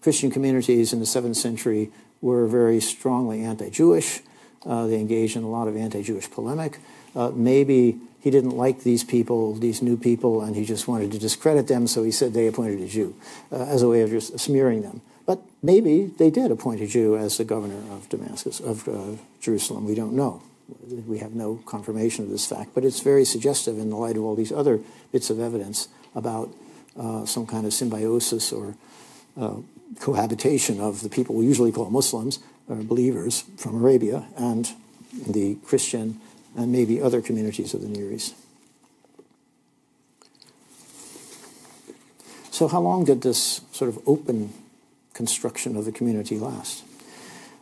Christian communities in the 7th century were very strongly anti-Jewish. They engaged in a lot of anti-Jewish polemic. Maybe he didn't like these people, these new people, and he just wanted to discredit them, so he said they appointed a Jew as a way of just smearing them. But maybe they did appoint a Jew as the governor of Damascus, of Jerusalem. We don't know. We have no confirmation of this fact, but it's very suggestive in the light of all these other bits of evidence about some kind of symbiosis or cohabitation of the people we usually call Muslims, or believers from Arabia, and the Christian and maybe other communities of the Near East. So how long did this sort of open construction of the community last?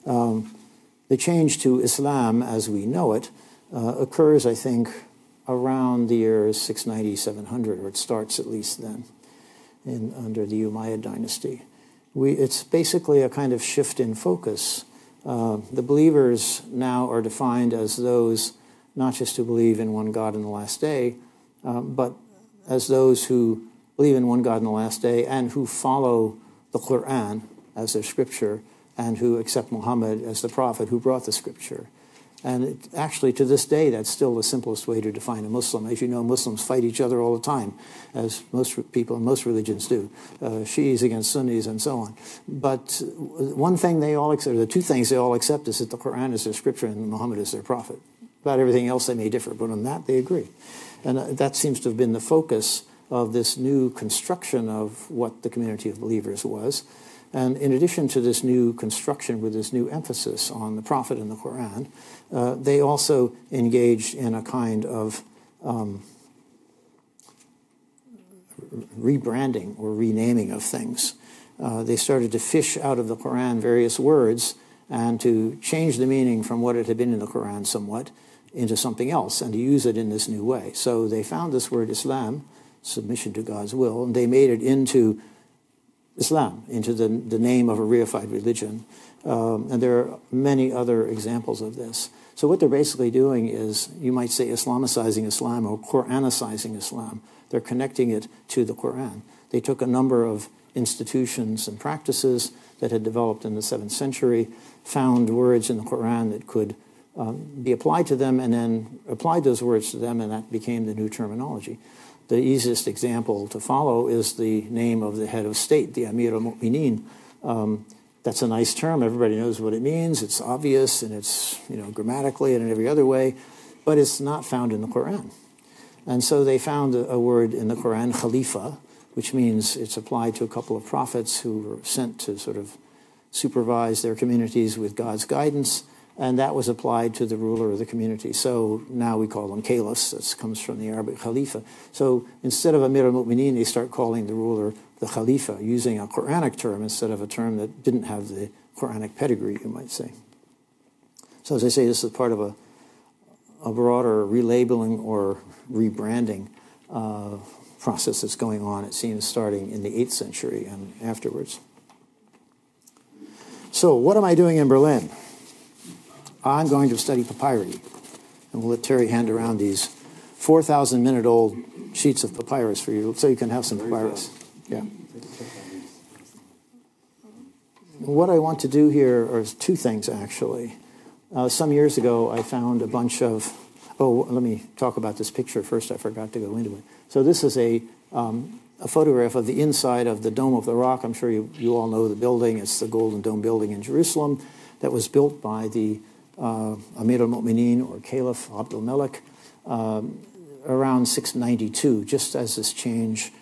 The change to Islam as we know it occurs, I think, around the years 690, 700, or it starts at least then, under the Umayyad dynasty. It's basically a kind of shift in focus. The believers now are defined as those not just who believe in one God in the last day, but as those who believe in one God in the last day and who follow the Quran as their scripture and who accept Muhammad as the prophet who brought the scripture. And actually, to this day, that's still the simplest way to define a Muslim. As you know, Muslims fight each other all the time, as most people in most religions do, Shiis against Sunnis and so on. But one thing they all accept, or the two things they all accept, is that the Quran is their scripture and Muhammad is their prophet. About everything else they may differ, but on that they agree. And that seems to have been the focus of this new construction of what the community of believers was. And in addition to this new construction with this new emphasis on the prophet and the Quran, they also engaged in a kind of rebranding or renaming of things. They started to fish out of the Quran various words and to change the meaning from what it had been in the Quran somewhat into something else and to use it in this new way. So they found this word Islam, submission to God's will, and they made it into Islam, into the name of a reified religion. And there are many other examples of this. So what they're basically doing is, you might say, Islamicizing Islam or Quranicizing Islam. They're connecting it to the Quran. They took a number of institutions and practices that had developed in the 7th century, found words in the Quran that could be applied to them, and then applied those words to them, and that became the new terminology. The easiest example to follow is the name of the head of state, the Amir al-Mu'mineen. That's a nice term. Everybody knows what it means. It's obvious, and it's grammatically and in every other way, but it's not found in the Quran. And so they found a word in the Quran, Khalifa, which means it's applied to a couple of prophets who were sent to sort of supervise their communities with God's guidance, and that was applied to the ruler of the community. So now we call them caliphs. That comes from the Arabic Khalifa. So instead of Amir al-Mu'mineen, they start calling the ruler the Khalifa, using a Quranic term instead of a term that didn't have the Quranic pedigree, you might say. So as I say, this is part of a broader relabeling or rebranding process that's going on, it seems, starting in the 8th century and afterwards. So what am I doing in Berlin? I'm going to study papyri, and we'll let Terry hand around these 4,000-minute-old sheets of papyrus for you, so you can have some papyrus. Yeah. What I want to do here are two things, actually. Some years ago, I found a bunch of... Oh, let me talk about this picture first. I forgot to go into it. So this is a photograph of the inside of the Dome of the Rock. I'm sure you all know the building. It's the Golden Dome building in Jerusalem that was built by the Amir al-Mu'mineen, or Caliph Abdul Malik, around 692, just as this change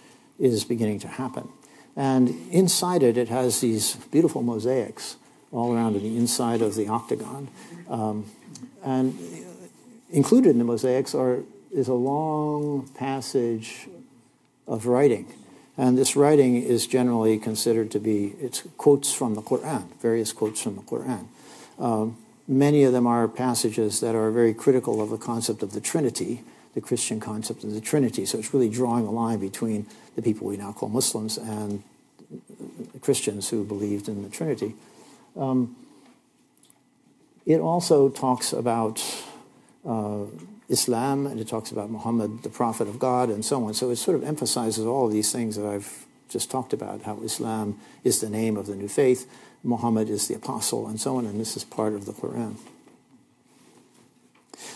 is beginning to happen. And inside it, it has these beautiful mosaics all around the inside of the octagon. And included in the mosaics is a long passage of writing. And this writing is generally considered to be, it's quotes from the Quran, various quotes from the Quran. Many of them are passages that are very critical of the concept of the Trinity, the Christian concept of the Trinity. So it's really drawing a line between the people we now call Muslims and Christians who believed in the Trinity. It also talks about Islam, and it talks about Muhammad, the prophet of God, and so on. So it sort of emphasizes all of these things that I've just talked about, how Islam is the name of the new faith, Muhammad is the apostle, and so on, and this is part of the Quran.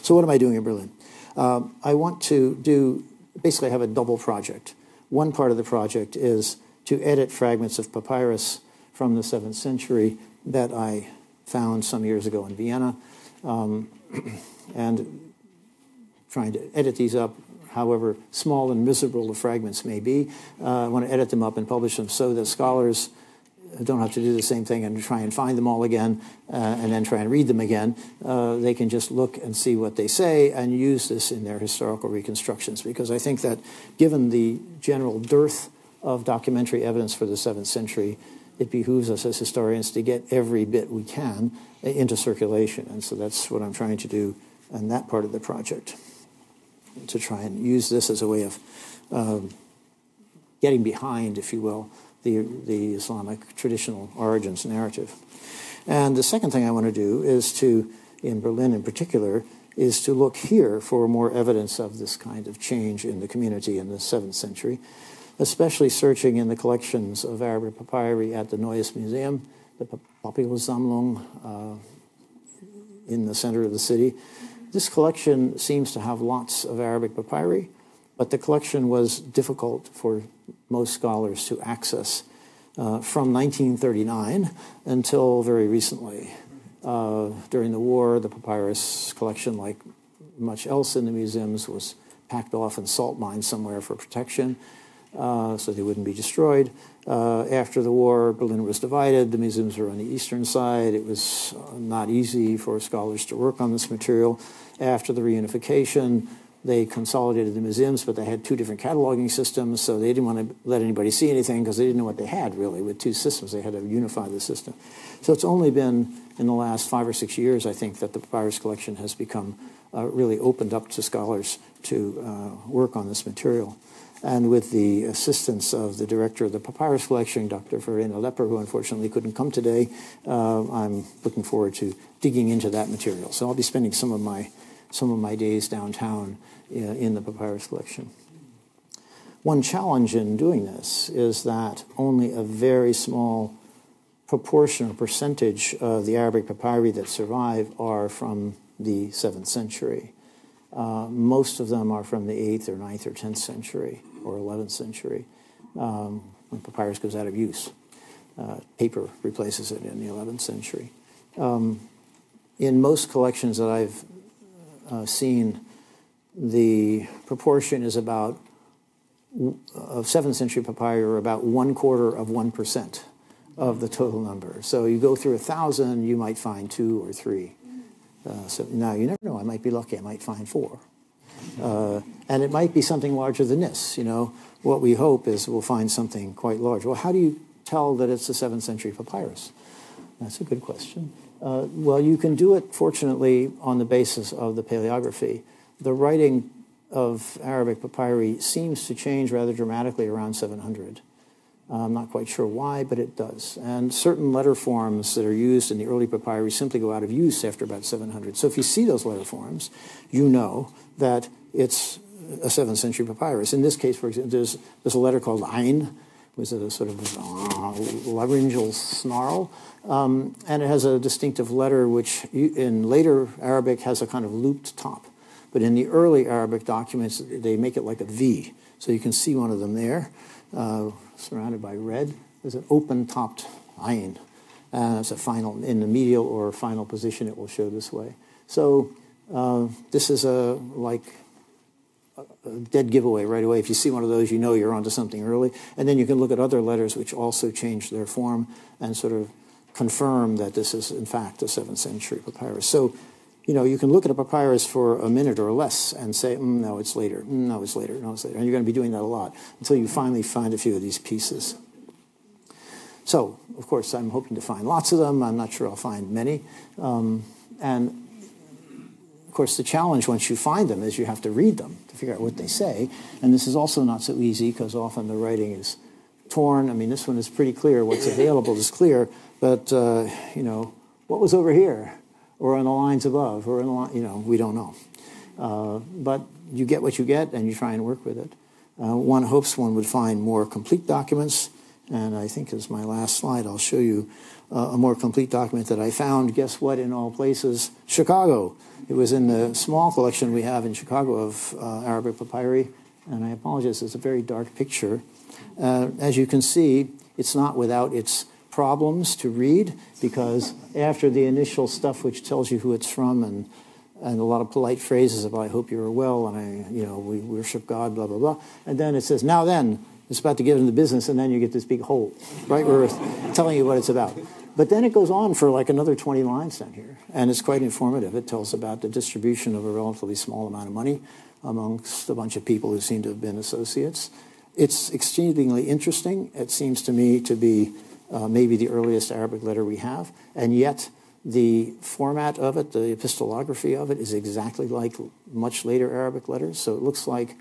So what am I doing in Berlin? I want to do, basically I have a double project. One part of the project is to edit fragments of papyrus from the 7th century that I found some years ago in Vienna, and trying to edit these up, however small and miserable the fragments may be. I want to edit them up and publish them so that scholars don't have to do the same thing and try and find them all again and then try and read them again. They can just look and see what they say and use this in their historical reconstructions, because I think that given the general dearth of documentary evidence for the 7th century, it behooves us as historians to get every bit we can into circulation. And so that's what I'm trying to do in that part of the project, to try and use this as a way of getting behind, if you will, the Islamic traditional origins narrative. And the second thing I want to do is to, in Berlin in particular, is to look here for more evidence of this kind of change in the community in the 7th century, especially searching in the collections of Arabic papyri at the Neues Museum, the Papyrussammlung in the center of the city. This collection seems to have lots of Arabic papyri, but the collection was difficult for most scholars to access from 1939 until very recently. During the war, the papyrus collection, like much else in the museums, was packed off in salt mines somewhere for protection, so they wouldn't be destroyed. After the war, Berlin was divided. The museums were on the eastern side. It was not easy for scholars to work on this material. After the reunification, they consolidated the museums, but they had two different cataloging systems, so they didn't want to let anybody see anything because they didn't know what they had, really, with two systems. They had to unify the system. So it's only been in the last 5 or 6 years, I think, that the papyrus collection has become really opened up to scholars to work on this material. And with the assistance of the director of the papyrus collection, Dr. Verena Lepper, who unfortunately couldn't come today, I'm looking forward to digging into that material. So I'll be spending some of my days downtown in the papyrus collection. One challenge in doing this is that only a very small proportion or percentage of the Arabic papyri that survive are from the 7th century. Most of them are from the 8th or 9th or 10th century or 11th century, when papyrus goes out of use. Paper replaces it in the 11th century. In most collections that I've seen, the proportion is about, of 7th century papyri, are about 1/4% of the total number. So you go through 1,000, you might find 2 or 3. So now you never know, I might be lucky, I might find 4. And it might be something larger than this. You know, what we hope is we'll find something quite large. Well, how do you tell that it's a 7th century papyrus? That's a good question. Well, you can do it, fortunately, on the basis of the paleography. The writing of Arabic papyri seems to change rather dramatically around 700. I'm not quite sure why, but it does. And certain letter forms that are used in the early papyri simply go out of use after about 700. So if you see those letter forms, you know that it's a 7th century papyrus. In this case, for example, there's a letter called Ein, which is a sort of laryngeal snarl. And it has a distinctive letter which in later Arabic has a kind of looped top. But in the early Arabic documents, they make it like a V. So you can see one of them there, surrounded by red. There's an open-topped Ein. It's a final, in the medial or final position, it will show this way. So this is a dead giveaway right away. If you see one of those, you know you're onto something early. And then you can look at other letters which also change their form and sort of confirm that this is, in fact, a 7th century papyrus. So you know, you can look at a papyrus for a minute or less and say, no, it's later, no, it's later, no, it's later. And you're going to be doing that a lot until you finally find a few of these pieces. So, of course, I'm hoping to find lots of them. I'm not sure I'll find many. And, of course, the challenge once you find them is you have to read them to figure out what they say. And this is also not so easy because often the writing is torn. I mean, this one is pretty clear. What's available is clear. But, you know, what was over here? Or on the lines above? Or in the line, you know, we don't know. But you get what you get, and you try and work with it. One hopes one would find more complete documents. And I think as my last slide, I'll show you a more complete document that I found. Guess what, in all places? Chicago. It was in the small collection we have in Chicago of Arabic papyri. And I apologize, it's a very dark picture. As you can see, it's not without its problems to read, because after the initial stuff which tells you who it's from and a lot of polite phrases about I hope you're well and we worship God, blah, blah, blah. And then it says, now then, it's about to get into business, and then you get this big hole, right, where it's telling you what it's about. But then it goes on for like another 20 lines down here, and it's quite informative. It tells about the distribution of a relatively small amount of money amongst a bunch of people who seem to have been associates. It's exceedingly interesting. It seems to me to be maybe the earliest Arabic letter we have, and yet the format of it, the epistolography of it, is exactly like much later Arabic letters. So it looks like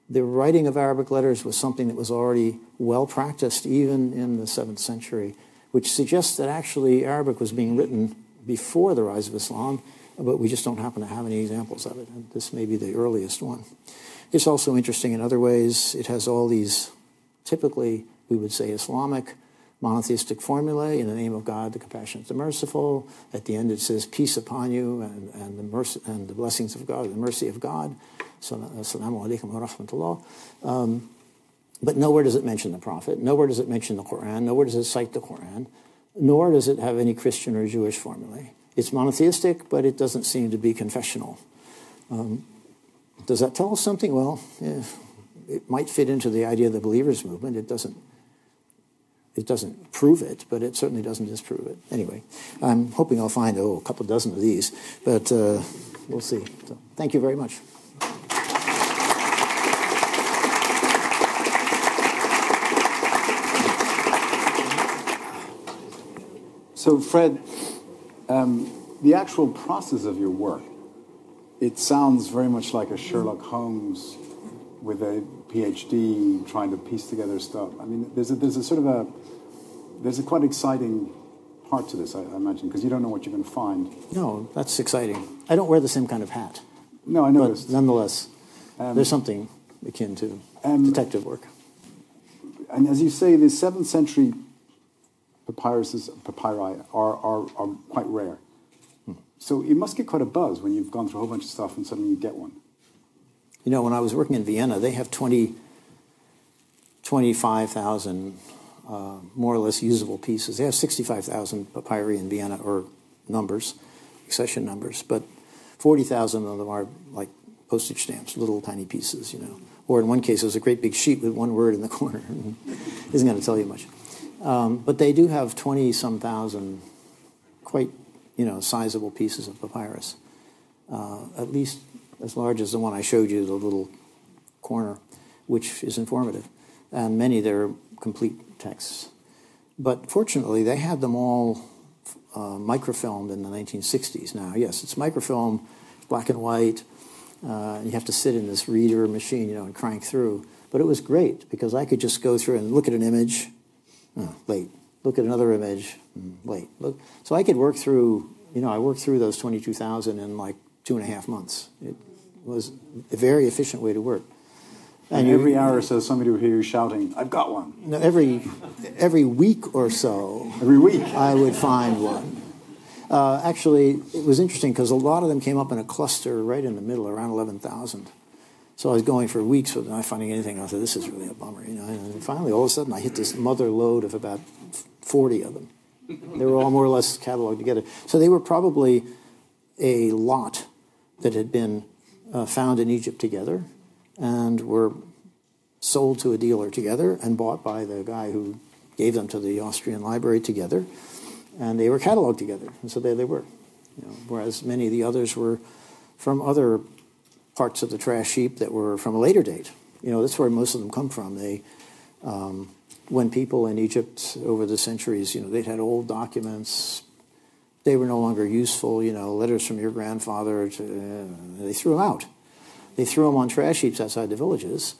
the writing of Arabic letters was something that was already well practiced even in the 7th century, which suggests that actually Arabic was being written before the rise of Islam, but we just don't happen to have any examples of it. And this may be the earliest one. It's also interesting in other ways. It has all these, typically, we would say Islamic, monotheistic formulae, in the name of God, the compassionate, the merciful. At the end it says, peace upon you and the mercy and the blessings of God, the mercy of God. Assalamu alaikum wa rahmatullah. But nowhere does it mention the Prophet. Nowhere does it mention the Quran. Nowhere does it cite the Quran. Nor does it have any Christian or Jewish formulae. It's monotheistic, but it doesn't seem to be confessional. Does that tell us something? Well, it might fit into the idea of the believers movement. It doesn't prove it, but it certainly doesn't disprove it. Anyway, I'm hoping I'll find, a couple dozen of these, but we'll see. So, thank you very much. So, Fred, the actual process of your work, it sounds very much like a Sherlock Holmes with a PhD trying to piece together stuff. I mean, there's a quite exciting part to this, I imagine, because you don't know what you're going to find. No, that's exciting. I don't wear the same kind of hat. No, I noticed. But nonetheless, there's something akin to detective work. And as you say, the 7th century papyri are quite rare. So you must get quite a buzz when you've gone through a whole bunch of stuff and suddenly you get one. You know, when I was working in Vienna, they have 25,000 more or less usable pieces. They have 65,000 papyri in Vienna, or numbers, accession numbers, but 40,000 of them are like postage stamps, little tiny pieces, Or in one case, it was a great big sheet with one word in the corner. Isn't going to tell you much. But they do have 20-some thousand quite, sizable pieces of papyrus, at least as large as the one I showed you, the little corner, which is informative. And many, they're complete texts. But fortunately, they had them all microfilmed in the 1960s now. Yes, it's microfilm, black and white. And you have to sit in this reader machine, and crank through. But it was great because I could just go through and look at an image, late. Look at another image, late. Look. So I could work through, I worked through those 22,000 in like 2.5 months. It was a very efficient way to work. And every hour or so, somebody would hear you shouting, "I've got one." No, every week or so. Every week? I would find one. Actually, it was interesting because a lot of them came up in a cluster right in the middle, around 11,000. So I was going for weeks without not finding anything. I said, this is really a bummer, And finally, all of a sudden, I hit this mother lode of about 40 of them. They were all more or less cataloged together. So they were probably a lot that had been found in Egypt together and were sold to a dealer together and bought by the guy who gave them to the Austrian library together. And they were cataloged together. And so there they were. whereas many of the others were from other parts of the trash heap that were from a later date. That's where most of them come from. When people in Egypt over the centuries, they'd had old documents, they were no longer useful, letters from your grandfather, they threw them out. They threw them on trash heaps outside the villages.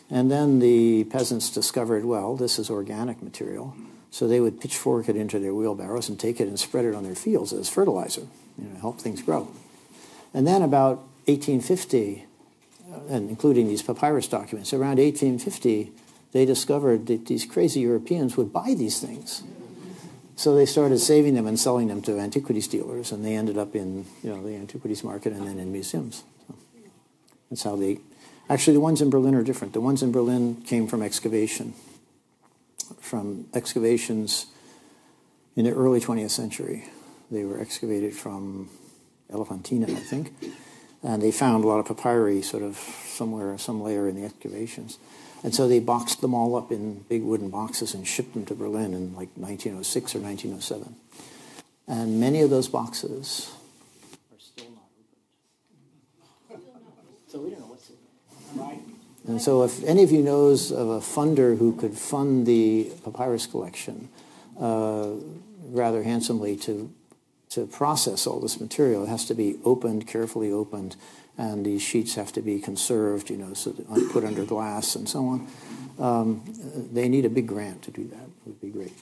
And then the peasants discovered, well, this is organic material. So they would pitchfork it into their wheelbarrows and take it and spread it on their fields as fertilizer, help things grow. And then about 1850, and including these papyrus documents, around 1850, they discovered that these crazy Europeans would buy these things. So they started saving them and selling them to antiquities dealers, and they ended up in the antiquities market and then in museums. So that's how they... Actually, the ones in Berlin are different. The ones in Berlin came from excavations in the early 20th century. They were excavated from Elefantina, I think, and they found a lot of papyri sort of somewhere, some layer in the excavations. And so they boxed them all up in big wooden boxes and shipped them to Berlin in like 1906 or 1907. And many of those boxes are still not opened. So we don't know what's in them. Right. And so if any of you knows of a funder who could fund the papyrus collection rather handsomely to process all this material, it has to be opened, carefully opened, and these sheets have to be conserved, so put under glass and so on. They need a big grant to do that. It would be great.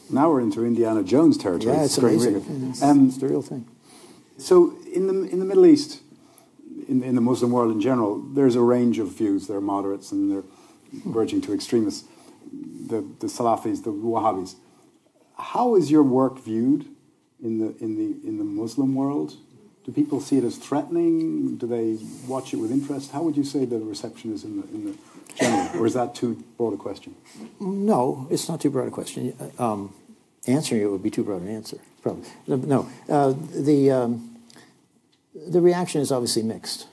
Now we're into Indiana Jones territory. Yeah, it's amazing. It's the real thing. So in the Middle East, in the Muslim world in general, there's a range of views. There are moderates and they're verging to extremists, the Salafis, the Wahhabis. How is your work viewed in the Muslim world? Do people see it as threatening? Do they watch it with interest? How would you say the reception is in the general? Or is that too broad a question? No, it's not too broad a question. Answering it would be too broad an answer, probably. No, the reaction is obviously mixed.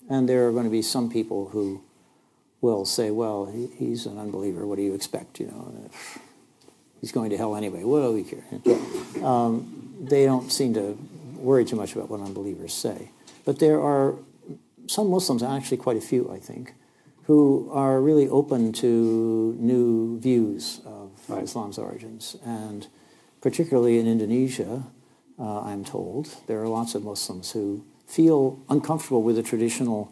And there are going to be some people who will say, well, he's an unbeliever. What do you expect? He's going to hell anyway. What do we care? They don't seem to worry too much about what unbelievers say. But there are some Muslims, actually quite a few, I think, who are really open to new views of Islam's origins. And particularly in Indonesia, I'm told, there are lots of Muslims who feel uncomfortable with the traditional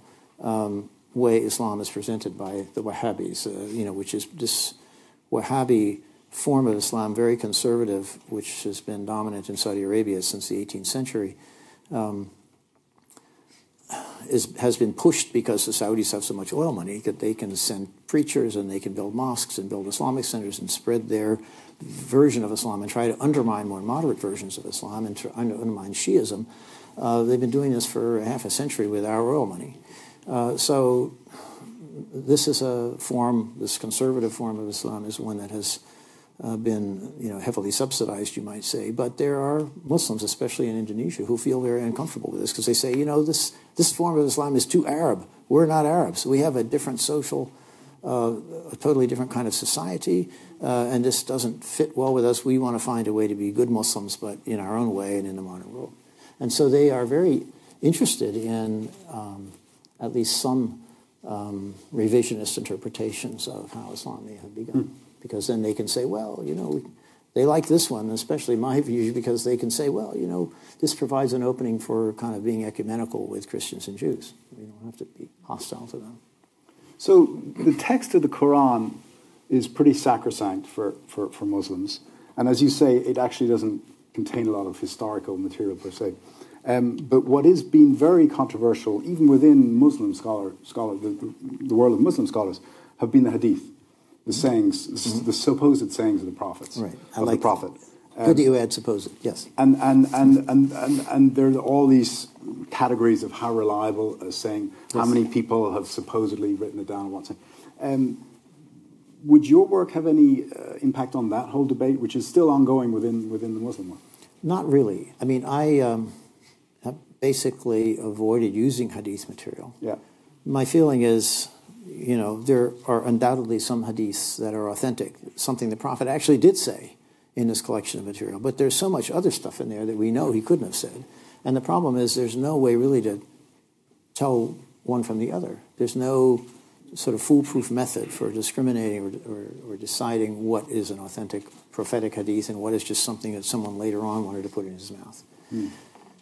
way Islam is presented by the Wahhabis, which is this Wahhabi form of Islam, very conservative, which has been dominant in Saudi Arabia since the 18th century, has been pushed because the Saudis have so much oil money that they can send preachers and they can build mosques and build Islamic centers and spread their version of Islam and try to undermine more moderate versions of Islam and to undermine Shiism. They've been doing this for half a century with our oil money. So this is a form, this conservative form of Islam is one that has been heavily subsidized, you might say. But there are Muslims, especially in Indonesia, who feel very uncomfortable with this because they say, this form of Islam is too Arab. We're not Arabs. We have a different social, a totally different kind of society, and this doesn't fit well with us. We want to find a way to be good Muslims, but in our own way and in the modern world. And so they are very interested in at least some revisionist interpretations of how Islam may have begun. Because then they can say, well, they like this one, especially my view, because they can say, well, this provides an opening for kind of being ecumenical with Christians and Jews. We don't have to be hostile to them. So the text of the Quran is pretty sacrosanct for Muslims. And as you say, it actually doesn't contain a lot of historical material per se. But what has been very controversial, even within Muslim the world of Muslim scholars, have been the hadith. The sayings, the supposed sayings of the prophets, of the prophet. Good that you add supposed, yes. And there are all these categories of how reliable a saying, how many people have supposedly written it down, what's it. Would your work have any impact on that whole debate, which is still ongoing within the Muslim world? Not really. I mean, I have basically avoided using hadith material. Yeah. My feeling is, there are undoubtedly some hadiths that are authentic, something the Prophet actually did say in this collection of material. But there's so much other stuff in there that we know he couldn't have said. And the problem is there's no way really to tell one from the other. There's no sort of foolproof method for discriminating or deciding what is an authentic prophetic hadith and what is just something that someone later on wanted to put in his mouth.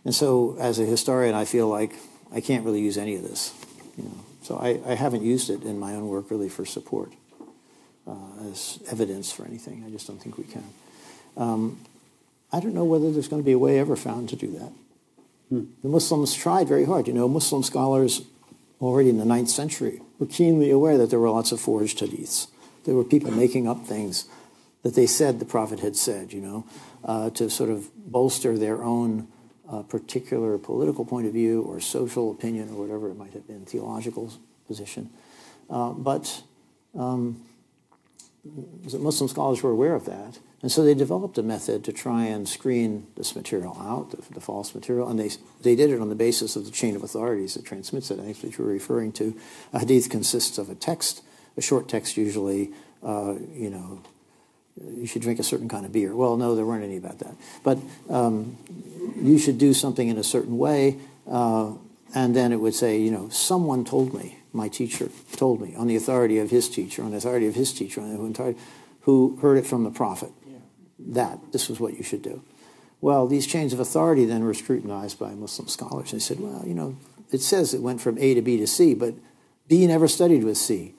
And so as a historian, I feel like I can't really use any of this. So I haven't used it in my own work really for support as evidence for anything. I just don't think we can. I don't know whether there's going to be a way ever found to do that. The Muslims tried very hard. Muslim scholars already in the 9th century were keenly aware that there were lots of forged hadiths. There were people making up things that they said the Prophet had said, to sort of bolster their own particular political point of view or social opinion or whatever it might have been, theological position. But Muslim scholars were aware of that, and so they developed a method to try and screen this material out, the false material, and they did it on the basis of the chain of authorities that transmits it. I think what you're referring to. A hadith consists of a text, a short text usually, you should drink a certain kind of beer. Well, no, there weren't any about that. But you should do something in a certain way, and then it would say, someone told me, my teacher told me, on the authority of his teacher, on the authority of his teacher, who heard it from the Prophet, that this was what you should do. Well, these chains of authority then were scrutinized by Muslim scholars. They said, well, it says it went from A to B to C, but B never studied with C.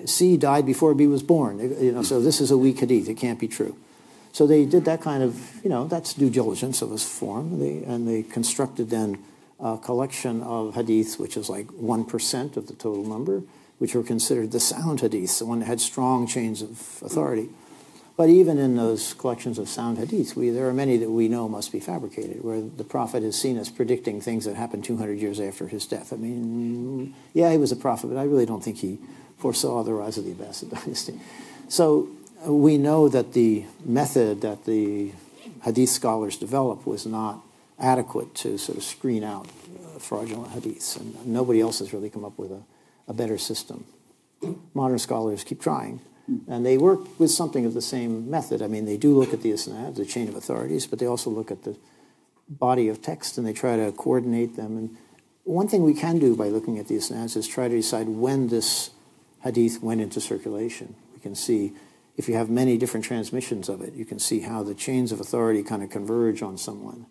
C died before B was born. So this is a weak hadith. It can't be true. So they did that kind of, that's due diligence of a form. And they constructed then a collection of hadiths, which is like 1% of the total number, which were considered the sound hadiths, the one that had strong chains of authority. But even in those collections of sound hadiths, there are many that we know must be fabricated, where the Prophet is seen as predicting things that happened 200 years after his death. I mean, yeah, he was a prophet, but I really don't think he foresaw the rise of the Abbasid dynasty. So we know that the method that the hadith scholars developed was not adequate to sort of screen out fraudulent hadiths, and nobody else has really come up with a better system. Modern scholars keep trying, and they work with something of the same method. I mean, they do look at the isnad, the chain of authorities, but they also look at the body of text, and they try to coordinate them. And one thing we can do by looking at the isnads is try to decide when this hadith went into circulation. We can see, if you have many different transmissions of it, you can see how the chains of authority kind of converge on someone.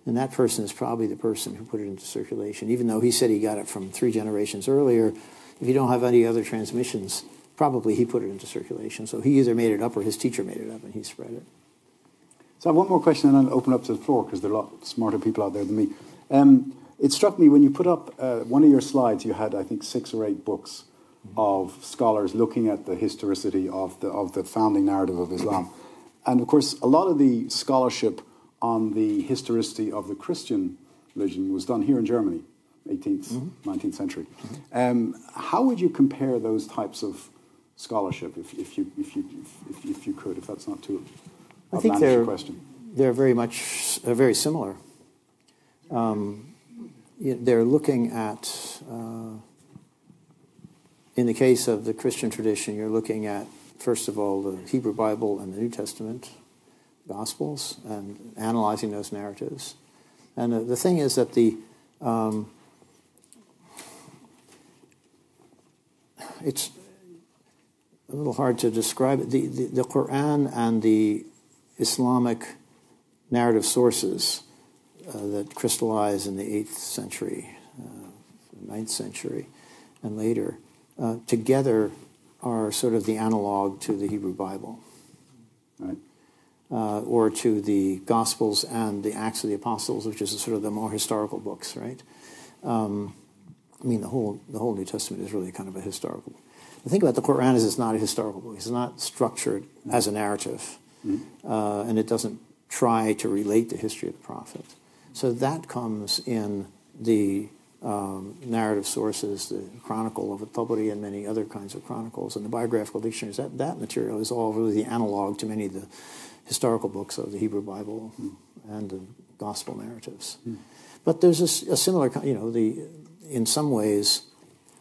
And that person is probably the person who put it into circulation. Even though he said he got it from 3 generations earlier, if you don't have any other transmissions, probably he put it into circulation. So he either made it up or his teacher made it up and he spread it. So I have one more question and I'll open up to the floor because there are a lot smarter people out there than me. It struck me when you put up one of your slides, you had, I think, 6 or 8 books of scholars looking at the historicity of the founding narrative of Islam. And of course, a lot of the scholarship on the historicity of the Christian religion was done here in Germany, 18th, 19th century. How would you compare those types of scholarship, if you could, if that's not too outlandish a question? They're very similar. They're looking at, in the case of the Christian tradition, you're looking at, first of all, the Hebrew Bible and the New Testament Gospels and analyzing those narratives. And the thing is that it's a little hard to describe it. The Quran and the Islamic narrative sources that crystallize in the 8th century, 9th century, and later, together are sort of the analog to the Hebrew Bible. Right. Or to the Gospels and the Acts of the Apostles, which is sort of the more historical books, right? I mean, the whole New Testament is really kind of a historical book. The thing about the Quran is it's not a historical book. It's not structured as a narrative, and it doesn't try to relate the history of the Prophet. So that comes in the narrative sources, the Chronicle of Tabari and many other kinds of chronicles, and the biographical dictionaries. That material is all really the analog to many of the historical books of the Hebrew Bible and the gospel narratives. But there's a similar, in some ways,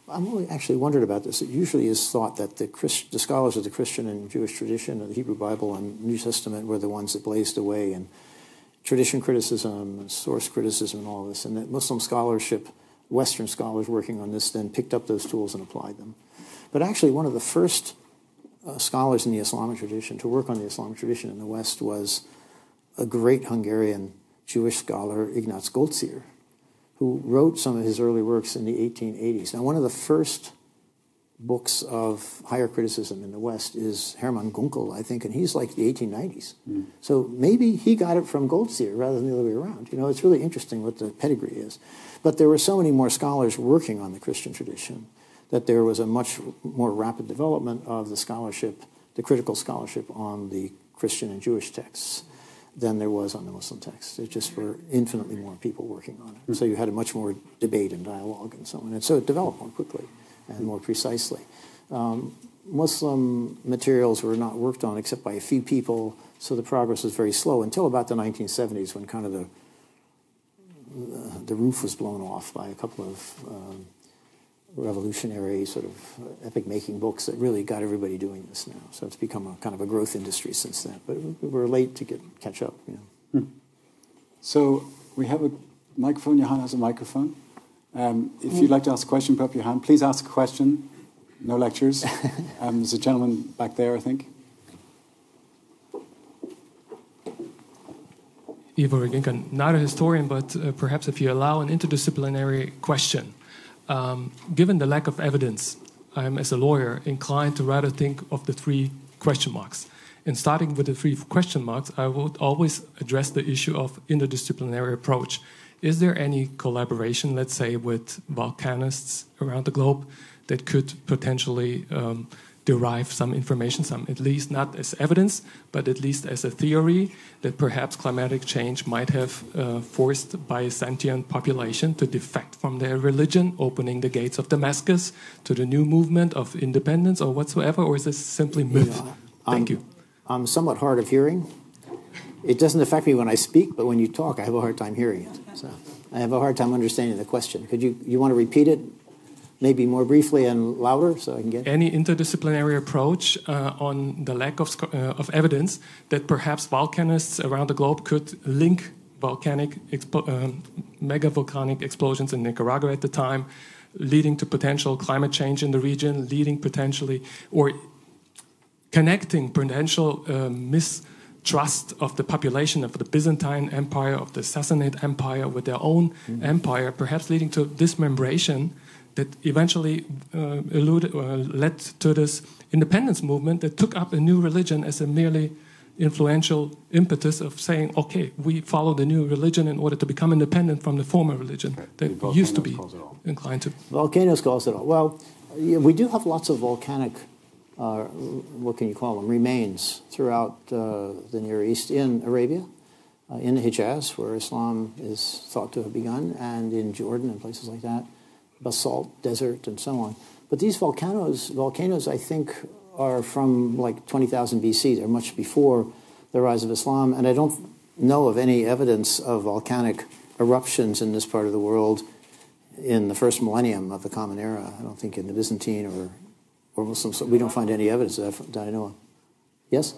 I'm really actually wondered about this. It usually is thought that the scholars of the Christian and Jewish tradition, of the Hebrew Bible and New Testament, were the ones that blazed away in tradition criticism and source criticism and all this, and that Muslim scholarship, Western scholars working on this, then picked up those tools and applied them. But actually, one of the first scholars in the Islamic tradition to work on the Islamic tradition in the West was a great Hungarian Jewish scholar, Ignaz Goldziher, who wrote some of his early works in the 1880s. Now, one of the first books of higher criticism in the West is Hermann Gunkel, I think, and he's like the 1890s. So maybe he got it from Goldziher rather than the other way around. You know, it's really interesting what the pedigree is. But there were so many more scholars working on the Christian tradition that there was a much more rapid development of the scholarship, the critical scholarship on the Christian and Jewish texts than there was on the Muslim texts. There just were infinitely more people working on it. So you had a much more debate and dialogue and so on. And so it developed more quickly and more precisely. Muslim materials were not worked on except by a few people, so the progress was very slow until about the 1970s when kind of the roof was blown off by a couple of revolutionary sort of epic-making books that really got everybody doing this now. So it's become a kind of a growth industry since then. But we were late to catch up. You know. So we have a microphone. Johan has a microphone. If you'd like to ask a question, put up your hand. Please ask a question. No lectures. There's a gentleman back there, I think. Ivo Reginkan, not a historian, but perhaps if you allow an interdisciplinary question. Given the lack of evidence, I'm, as a lawyer, inclined to rather think of the 3 question marks. And starting with the 3 question marks, I would always address the issue of interdisciplinary approach. Is there any collaboration, let's say, with volcanists around the globe that could potentially derive some information, some at least not as evidence, but at least as a theory that perhaps climatic change might have forced by a sentient population to defect from their religion, opening the gates of Damascus to the new movement of independence or whatsoever, or is this simply myth? Thank you. I'm somewhat hard of hearing. It doesn't affect me when I speak, but when you talk, I have a hard time hearing it. So I have a hard time understanding the question. Could you want to repeat it? Maybe more briefly and louder, so I can get any interdisciplinary approach on the lack of evidence that perhaps volcanists around the globe could link mega volcanic explosions in Nicaragua at the time, leading to potential climate change in the region, leading potentially or connecting potential mistrust of the population of the Byzantine Empire, of the Sassanid Empire with their own empire, perhaps leading to dismembration that eventually led to this independence movement that took up a new religion as a merely influential impetus of saying, okay, we follow the new religion in order to become independent from the former religion that used to be inclined to. Volcanoes cause it all. Well, yeah, we do have lots of volcanic, what can you call them, remains throughout the Near East, in Arabia, in the Hijaz, where Islam is thought to have begun, and in Jordan and places like that. Basalt desert and so on. But these volcanoes, I think, are from like 20,000 BC. They're much before the rise of Islam. And I don't know of any evidence of volcanic eruptions in this part of the world in the first millennium of the Common Era. I don't think in the Byzantine or Muslim. So we don't find any evidence of that I know of. Yes?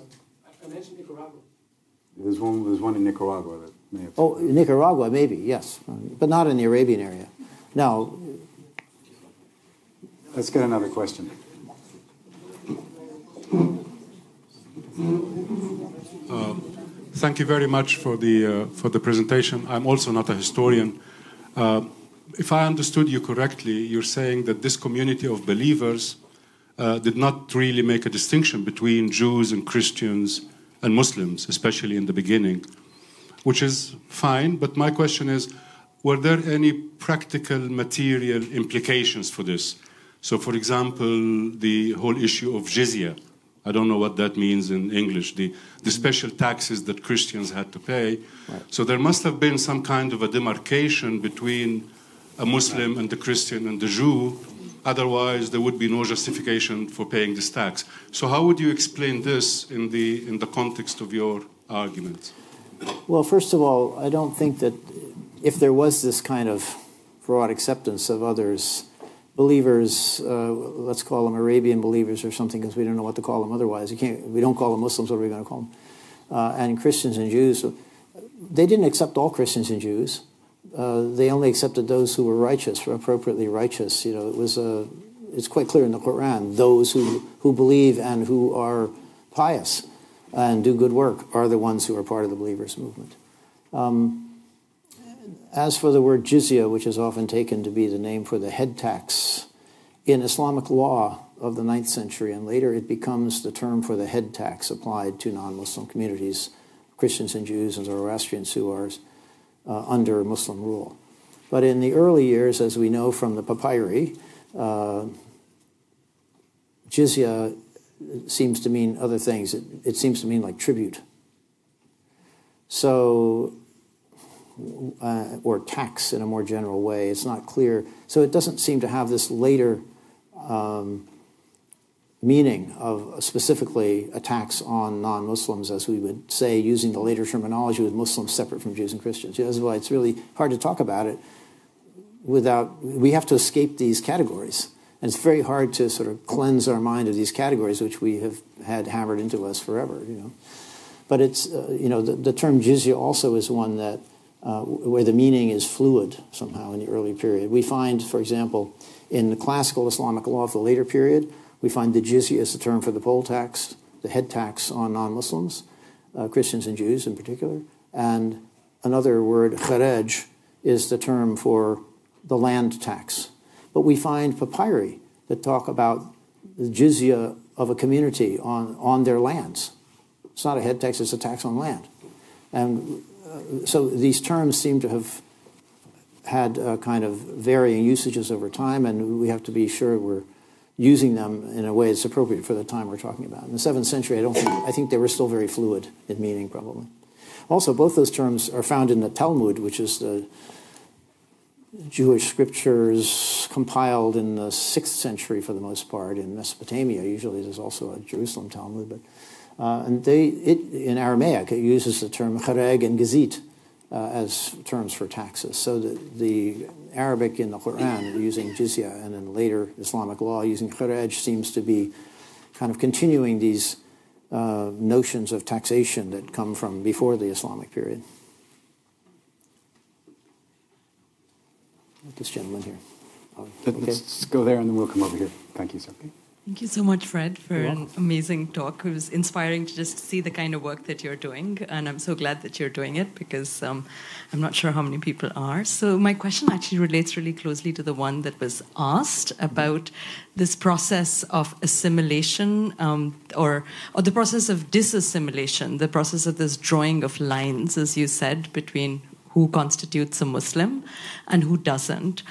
I mentioned Nicaragua. There's one in Nicaragua that may have... Oh, Nicaragua, maybe, yes. But not in the Arabian area. Now... Let's get another question. Thank you very much for the presentation. I'm also not a historian. If I understood you correctly, you're saying that this community of believers did not really make a distinction between Jews and Christians and Muslims, especially in the beginning, which is fine. But my question is, were there any practical material implications for this? So, for example, the whole issue of jizya. I don't know what that means in English, the special taxes that Christians had to pay. Right. So there must have been some kind of a demarcation between a Muslim and the Christian and the Jew. Otherwise, there would be no justification for paying this tax. So how would you explain this in the context of your argument? Well, first of all, I don't think that if there was this kind of broad acceptance of others' believers, let's call them Arabian believers or something, because we don't know what to call them otherwise. We don't call them Muslims, what are we going to call them? And Christians and Jews. They didn't accept all Christians and Jews. They only accepted those who were righteous, or appropriately righteous. You know, it's quite clear in the Quran, those who believe and who are pious and do good work are the ones who are part of the believers' movement. As for the word jizya, which is often taken to be the name for the head tax, in Islamic law of the 9th century and later, it becomes the term for the head tax applied to non-Muslim communities, Christians and Jews and Zoroastrians who are under Muslim rule. But in the early years, as we know from the papyri, jizya seems to mean other things. It seems to mean like tribute. So, or tax in a more general way. It's not clear. So it doesn't seem to have this later meaning of specifically a tax on non-Muslims, as we would say, using the later terminology with Muslims separate from Jews and Christians. That's why it's really hard to talk about it without, we have to escape these categories. And it's very hard to sort of cleanse our mind of these categories, which we have had hammered into us forever, you know. But it's, you know, the term jizya also is one that, where the meaning is fluid somehow in the early period. We find, for example, in the classical Islamic law of the later period, we find the jizya is the term for the poll tax, the head tax on non-Muslims, Christians and Jews in particular. And another word, kharaj, is the term for the land tax. But we find papyri that talk about the jizya of a community on their lands. It's not a head tax, it's a tax on land. And so these terms seem to have had kind of varying usages over time, and we have to be sure we're using them in a way that's appropriate for the time we're talking about. In the 7th century, I think they were still very fluid in meaning, probably. Also, both those terms are found in the Talmud, which is the Jewish scriptures compiled in the 6th century for the most part in Mesopotamia. Usually there's also a Jerusalem Talmud, but and in Aramaic, it uses the term kharaj and gazit as terms for taxes. So the Arabic in the Quran using jizya, and in later Islamic law using kharaj, seems to be kind of continuing these notions of taxation that come from before the Islamic period. This gentleman here. Let's go there and then we'll come over here. Thank you, sir. Thank you so much, Fred, for an amazing talk. It was inspiring to just see the kind of work that you're doing, and I'm so glad that you're doing it because I'm not sure how many people are. So my question actually relates really closely to the one that was asked about this process of assimilation or the process of disassimilation, the process of this drawing of lines, as you said, between who constitutes a Muslim and who doesn't.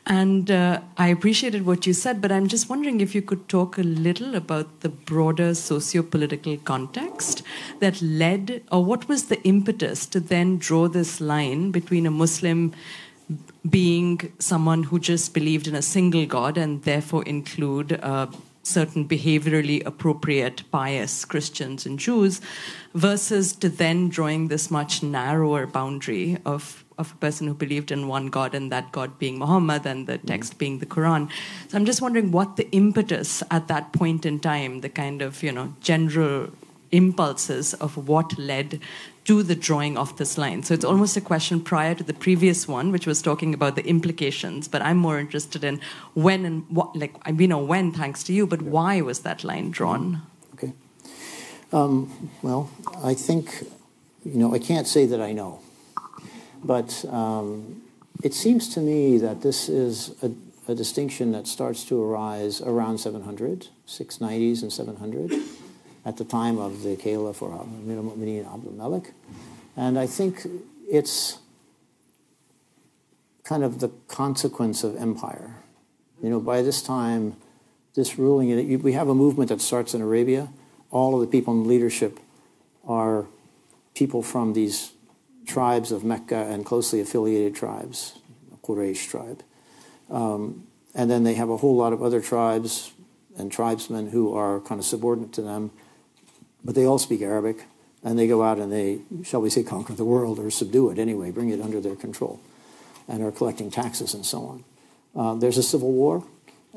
And I appreciated what you said, but I'm just wondering if you could talk a little about the broader socio-political context that led, or what was the impetus to then draw this line between a Muslim being someone who just believed in a single God and therefore include certain behaviorally appropriate, pious Christians and Jews, versus to then drawing this much narrower boundary of a person who believed in one God, and that God being Muhammad and the text being the Quran. So I'm just wondering what the impetus at that point in time, the kind of, you know, general impulses of what led to the drawing of this line. So it's almost a question prior to the previous one, which was talking about the implications, but I'm more interested in when and what, like, we know when, thanks to you, but why was that line drawn? Okay. Well, I think, you know, I can't say that I know, but it seems to me that this is a distinction that starts to arise around 700, 690s and 700. At the time of the Caliph or Amir al-Mu'mineen Abdul Malik. And I think it's kind of the consequence of empire. You know, by this time, this ruling, we have a movement that starts in Arabia. All of the people in leadership are people from these tribes of Mecca and closely affiliated tribes, the Quraysh tribe. And then they have a whole lot of other tribes and tribesmen who are kind of subordinate to them. But they all speak Arabic, and they go out and they, shall we say, conquer the world or subdue it anyway, bring it under their control, and are collecting taxes and so on. There's a civil war,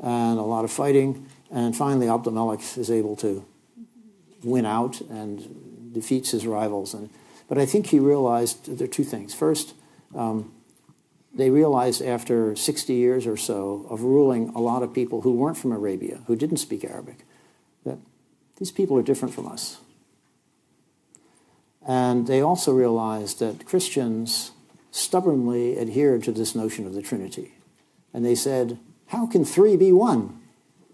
and a lot of fighting. And finally, Abd al-Malik is able to win out and defeats his rivals. But I think he realized there are two things. First, they realized after 60 years or so of ruling a lot of people who weren't from Arabia, who didn't speak Arabic, that these people are different from us. And they also realized that Christians stubbornly adhered to this notion of the Trinity. And they said, how can three be one?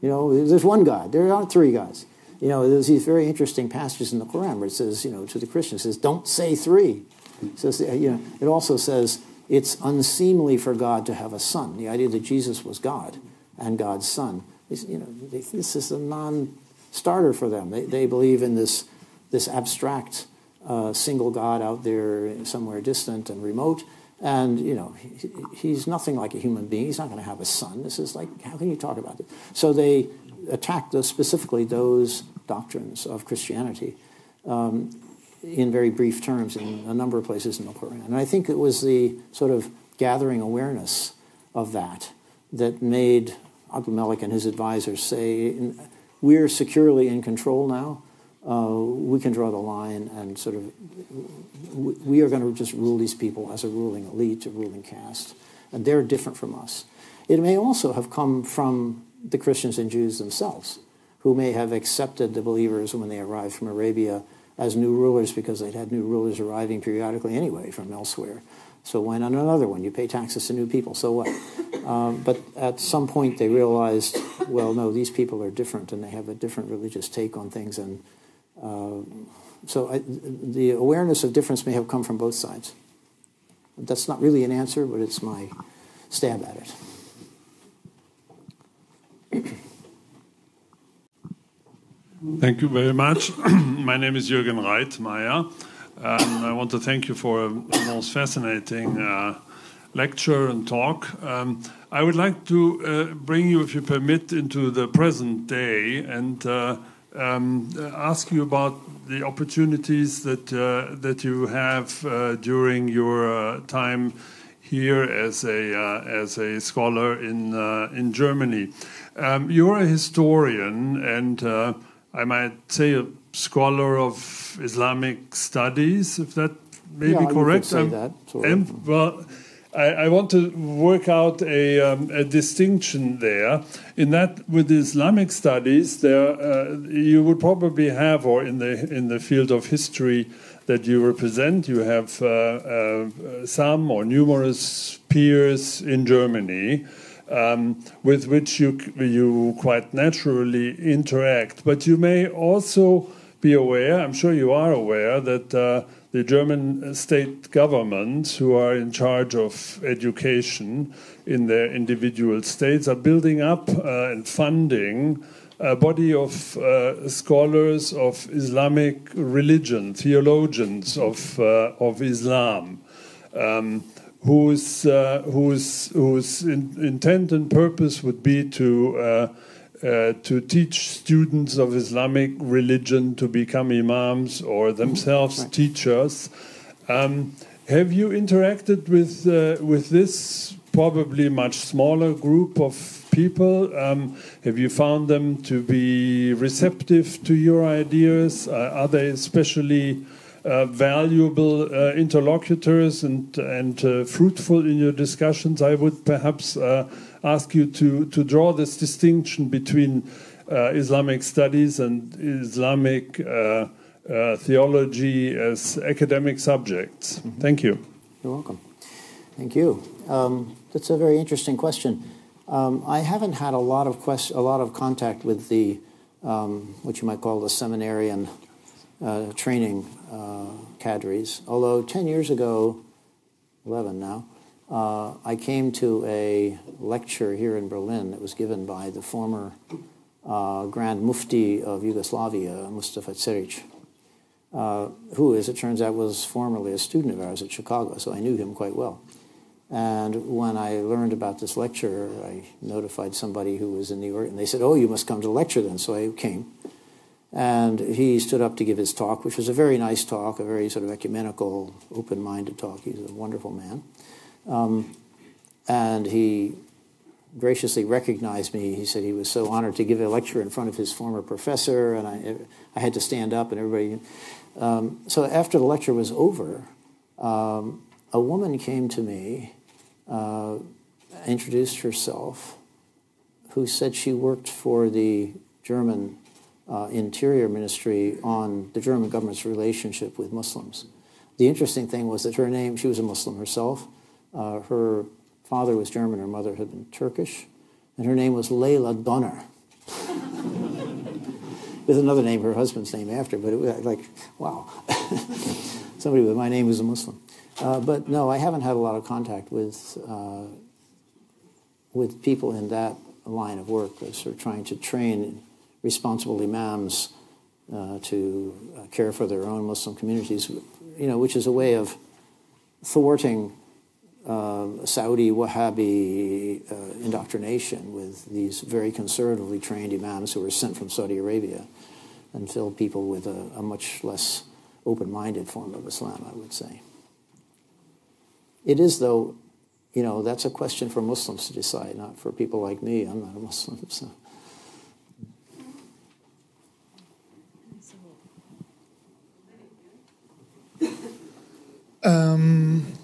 You know, there's one God. There aren't three gods. You know, there's these very interesting passages in the Quran where it says, you know, to the Christians, it says, don't say three. It says, you know, it also says, it's unseemly for God to have a son. The idea that Jesus was God and God's son, you know, this is a non-starter for them. They believe in this abstract single God out there somewhere distant and remote. And, you know, he's nothing like a human being. He's not going to have a son. This is like, how can you talk about it? So they attacked specifically those doctrines of Christianity in very brief terms in a number of places in the Quran. And I think it was the sort of gathering awareness of that made Abd al-Malik and his advisors say, we're securely in control now. We can draw the line and sort of, we are going to just rule these people as a ruling elite, a ruling caste. And they're different from us. It may also have come from the Christians and Jews themselves, who may have accepted the believers when they arrived from Arabia as new rulers because they'd had new rulers arriving periodically anyway from elsewhere. So why not another one? You pay taxes to new people, so what? But at some point they realized, well, no, these people are different and they have a different religious take on things. And the awareness of difference may have come from both sides. That's not really an answer, but it's my stab at it. Thank you very much. My name is Jürgen Reitmeier, and I want to thank you for a most fascinating lecture and talk. I would like to bring you, if you permit, into the present day and ask you about the opportunities that you have during your time here as a scholar in Germany. You're a historian and I might say a scholar of Islamic studies, if that may be correct. You could say that. Well, I want to work out a distinction there. In that, with Islamic studies, you would probably have, or in the field of history that you represent, you have some or numerous peers in Germany with which you quite naturally interact. But you may also be aware, I'm sure you are aware, that the German state governments who are in charge of education in their individual states are building up and funding a body of scholars of Islamic religion, theologians of Islam, whose intent and purpose would be to teach students of Islamic religion to become imams or themselves teachers. Have you interacted with this probably much smaller group of people? Have you found them to be receptive to your ideas? Are they especially valuable interlocutors and fruitful in your discussions? I would perhaps ask you to draw this distinction between Islamic studies and Islamic theology as academic subjects. Mm-hmm. Thank you. You're welcome. Thank you. That's a very interesting question. I haven't had a lot of contact with the what you might call the seminarian training cadres. Although 10 years ago, 11 now, I came to a lecture here in Berlin that was given by the former Grand Mufti of Yugoslavia, Mustafa Ceric, who, as it turns out, was formerly a student of ours at Chicago, so I knew him quite well. And when I learned about this lecture, I notified somebody who was in New York, and they said, "Oh, you must come to the lecture then." So I came. And he stood up to give his talk, which was a very nice talk, a very sort of ecumenical, open-minded talk. He's a wonderful man. And he graciously recognized me. He said he was so honored to give a lecture in front of his former professor, and I had to stand up, and everybody. So after the lecture was over, a woman came to me, introduced herself, who said she worked for the German Interior Ministry on the German government's relationship with Muslims. The interesting thing was that her name, she was a Muslim herself. Her father was German, her mother had been Turkish, and her name was Leila Donner. With another name, her husband's name after, but it was like, wow. Somebody with my name was a Muslim. But no, I haven't had a lot of contact with people in that line of work, sort of trying to train responsible imams to care for their own Muslim communities, which is a way of thwarting Saudi Wahhabi indoctrination with these very conservatively trained imams who were sent from Saudi Arabia and fill people with a much less open-minded form of Islam, I would say. It is, though, that's a question for Muslims to decide, not for people like me. I'm not a Muslim, so.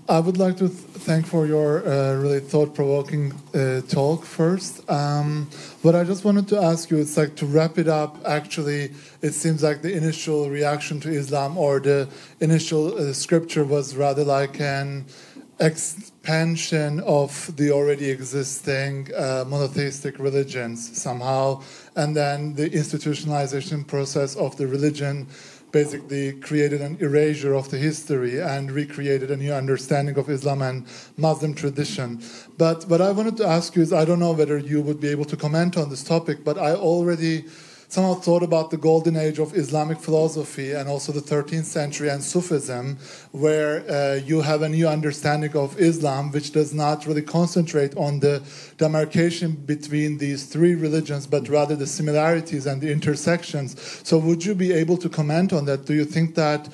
I would like to thank for your really thought-provoking talk first. What I just wanted to ask you, it's like to wrap it up, actually, it seems like the initial reaction to Islam or the initial scripture was rather like an expansion of the already existing monotheistic religions somehow, and then the institutionalization process of the religion basically created an erasure of the history and recreated a new understanding of Islam and Muslim tradition. But what I wanted to ask you is, I don't know whether you would be able to comment on this topic, but I already somehow thought about the golden age of Islamic philosophy and also the 13th century and Sufism, where you have a new understanding of Islam which does not really concentrate on the demarcation between these three religions, but rather the similarities and the intersections. So would you be able to comment on that? Do you think that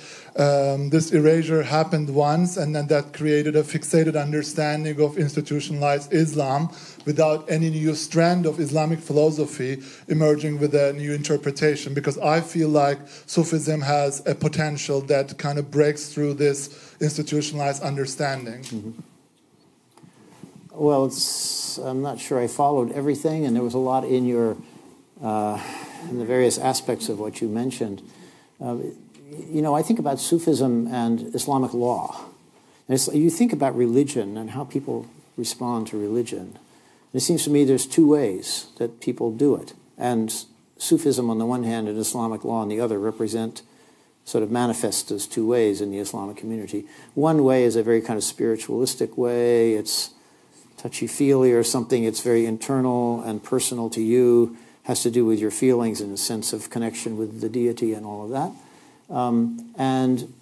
this erasure happened once and then that created a fixated understanding of institutionalized Islam without any new strand of Islamic philosophy emerging with a new interpretation? Because I feel like Sufism has a potential that kind of breaks through this institutionalized understanding. Mm-hmm. Well, I'm not sure I followed everything, and there was a lot in your in the various aspects of what you mentioned. I think about Sufism and Islamic law. And you think about religion and how people respond to religion. It seems to me there's two ways that people do it. And Sufism on the one hand and Islamic law on the other represent, sort of manifest as two ways in the Islamic community. One way is a very kind of spiritualistic way. It's touchy-feely or something. It's very internal and personal to you, has to do with your feelings and a sense of connection with the deity and all of that. And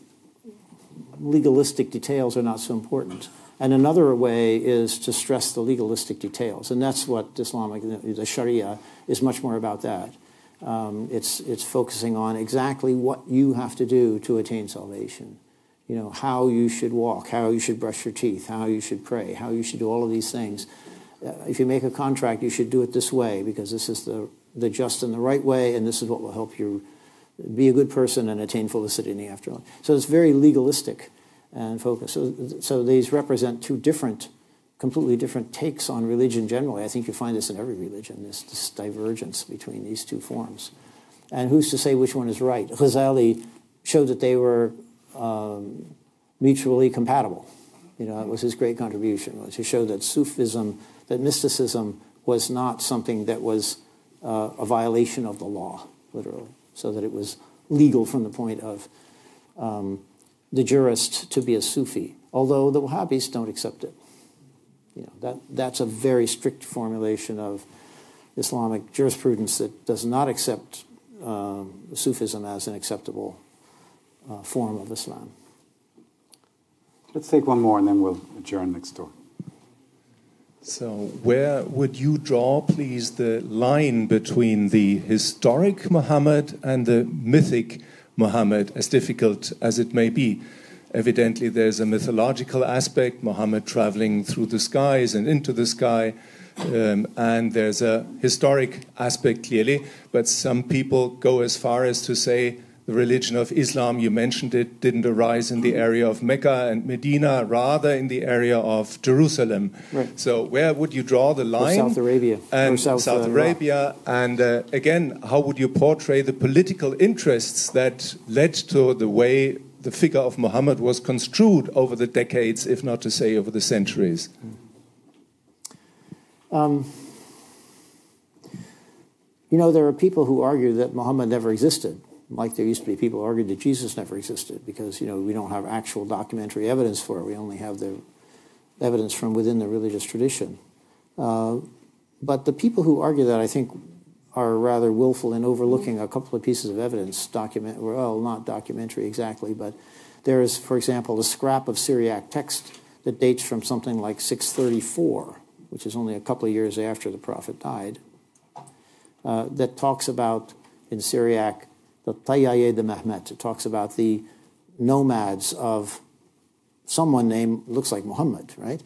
legalistic details are not so important. And another way is to stress the legalistic details. And that's what the Sharia is much more about that. It's focusing on exactly what you have to do to attain salvation. How you should walk, how you should brush your teeth, how you should pray, how you should do all of these things. If you make a contract, you should do it this way because this is the just and the right way, and this is what will help you be a good person and attain felicity in the afterlife. So it's very legalistic and focused. So these represent two completely different takes on religion generally. I think you find this in every religion, this divergence between these two forms. And who's to say which one is right? Ghazali showed that they were mutually compatible. It was his great contribution, was to show that Sufism, that mysticism was not something that was a violation of the law, literally. So that it was legal from the point of the jurist to be a Sufi, although the Wahhabis don't accept it. That's a very strict formulation of Islamic jurisprudence that does not accept Sufism as an acceptable form of Islam. Let's take one more and then we'll adjourn next door. So where would you draw, please, the line between the historic Muhammad and the mythic Muhammad, as difficult as it may be? Evidently, there's a mythological aspect, Muhammad traveling through the skies and into the sky, and there's a historic aspect clearly, but some people go as far as to say the religion of Islam, you mentioned it, didn't arise in the area of Mecca and Medina, rather in the area of Jerusalem. Right. So where would you draw the line? Or South Arabia. And South Arabia. And again, how would you portray the political interests that led to the way the figure of Muhammad was construed over the decades, if not to say over the centuries? You know, there are people who argue that Muhammad never existed, like there used to be people who argued that Jesus never existed, because, you know, we don't have actual documentary evidence for it. We only have the evidence from within the religious tradition. But the people who argue that, I think, are rather willful in overlooking a couple of pieces of evidence, well, not documentary exactly, but there is, for example, a scrap of Syriac text that dates from something like 634, which is only a couple of years after the Prophet died, that talks about, in Syriac, the Tayyaye de Mehmet. It talks about the nomads of someone named, looks like Muhammad, right?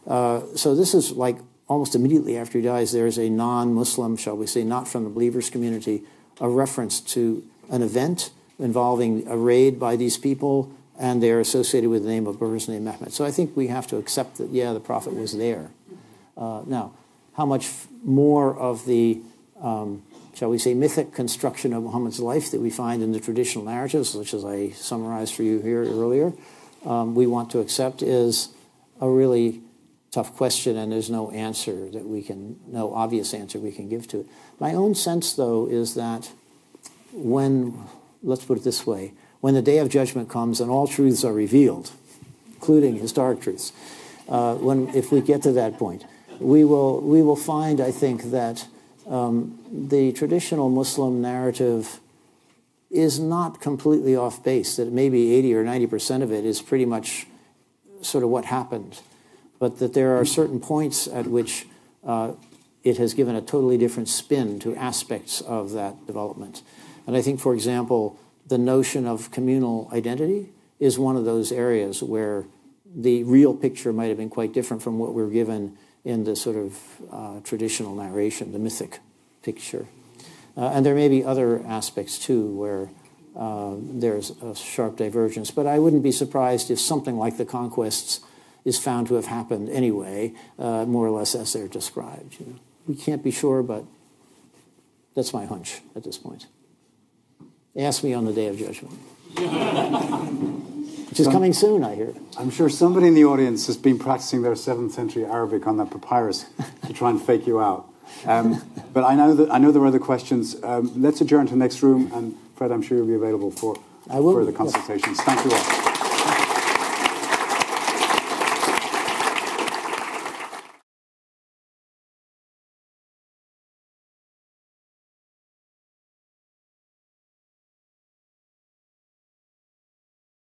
So this is like almost immediately after he dies, there is a non-Muslim, shall we say, not from the believers community, a reference to an event involving a raid by these people, and they're associated with the name of a person named Mehmet. So I think we have to accept that, yeah, the Prophet was there. Now, how much more of the, shall we say, mythic construction of Muhammad's life that we find in the traditional narratives, such as I summarized for you here earlier, we want to accept is a really tough question, and there's no answer that we can, no obvious answer we can give to it. My own sense, though, is that when, let's put it this way, when the day of judgment comes and all truths are revealed, including historic truths, if we get to that point, we will find, I think, that the traditional Muslim narrative is not completely off base, that maybe 80 or 90% of it is pretty much sort of what happened, but that there are certain points at which it has given a totally different spin to aspects of that development. And I think, for example, the notion of communal identity is one of those areas where the real picture might have been quite different from what we're given in the sort of traditional narration, the mythic picture. And there may be other aspects, too, where there's a sharp divergence. But I wouldn't be surprised if something like the conquests is found to have happened anyway, more or less as they're described. You know. We can't be sure, but that's my hunch at this point. Ask me on the Day of Judgment. Which is coming soon, I hear. I'm sure somebody in the audience has been practicing their 7th century Arabic on that papyrus to try and fake you out. But I know there are other questions. Let's adjourn to the next room, and Fred, I'm sure you'll be available for further consultations. Yes. Thank you all.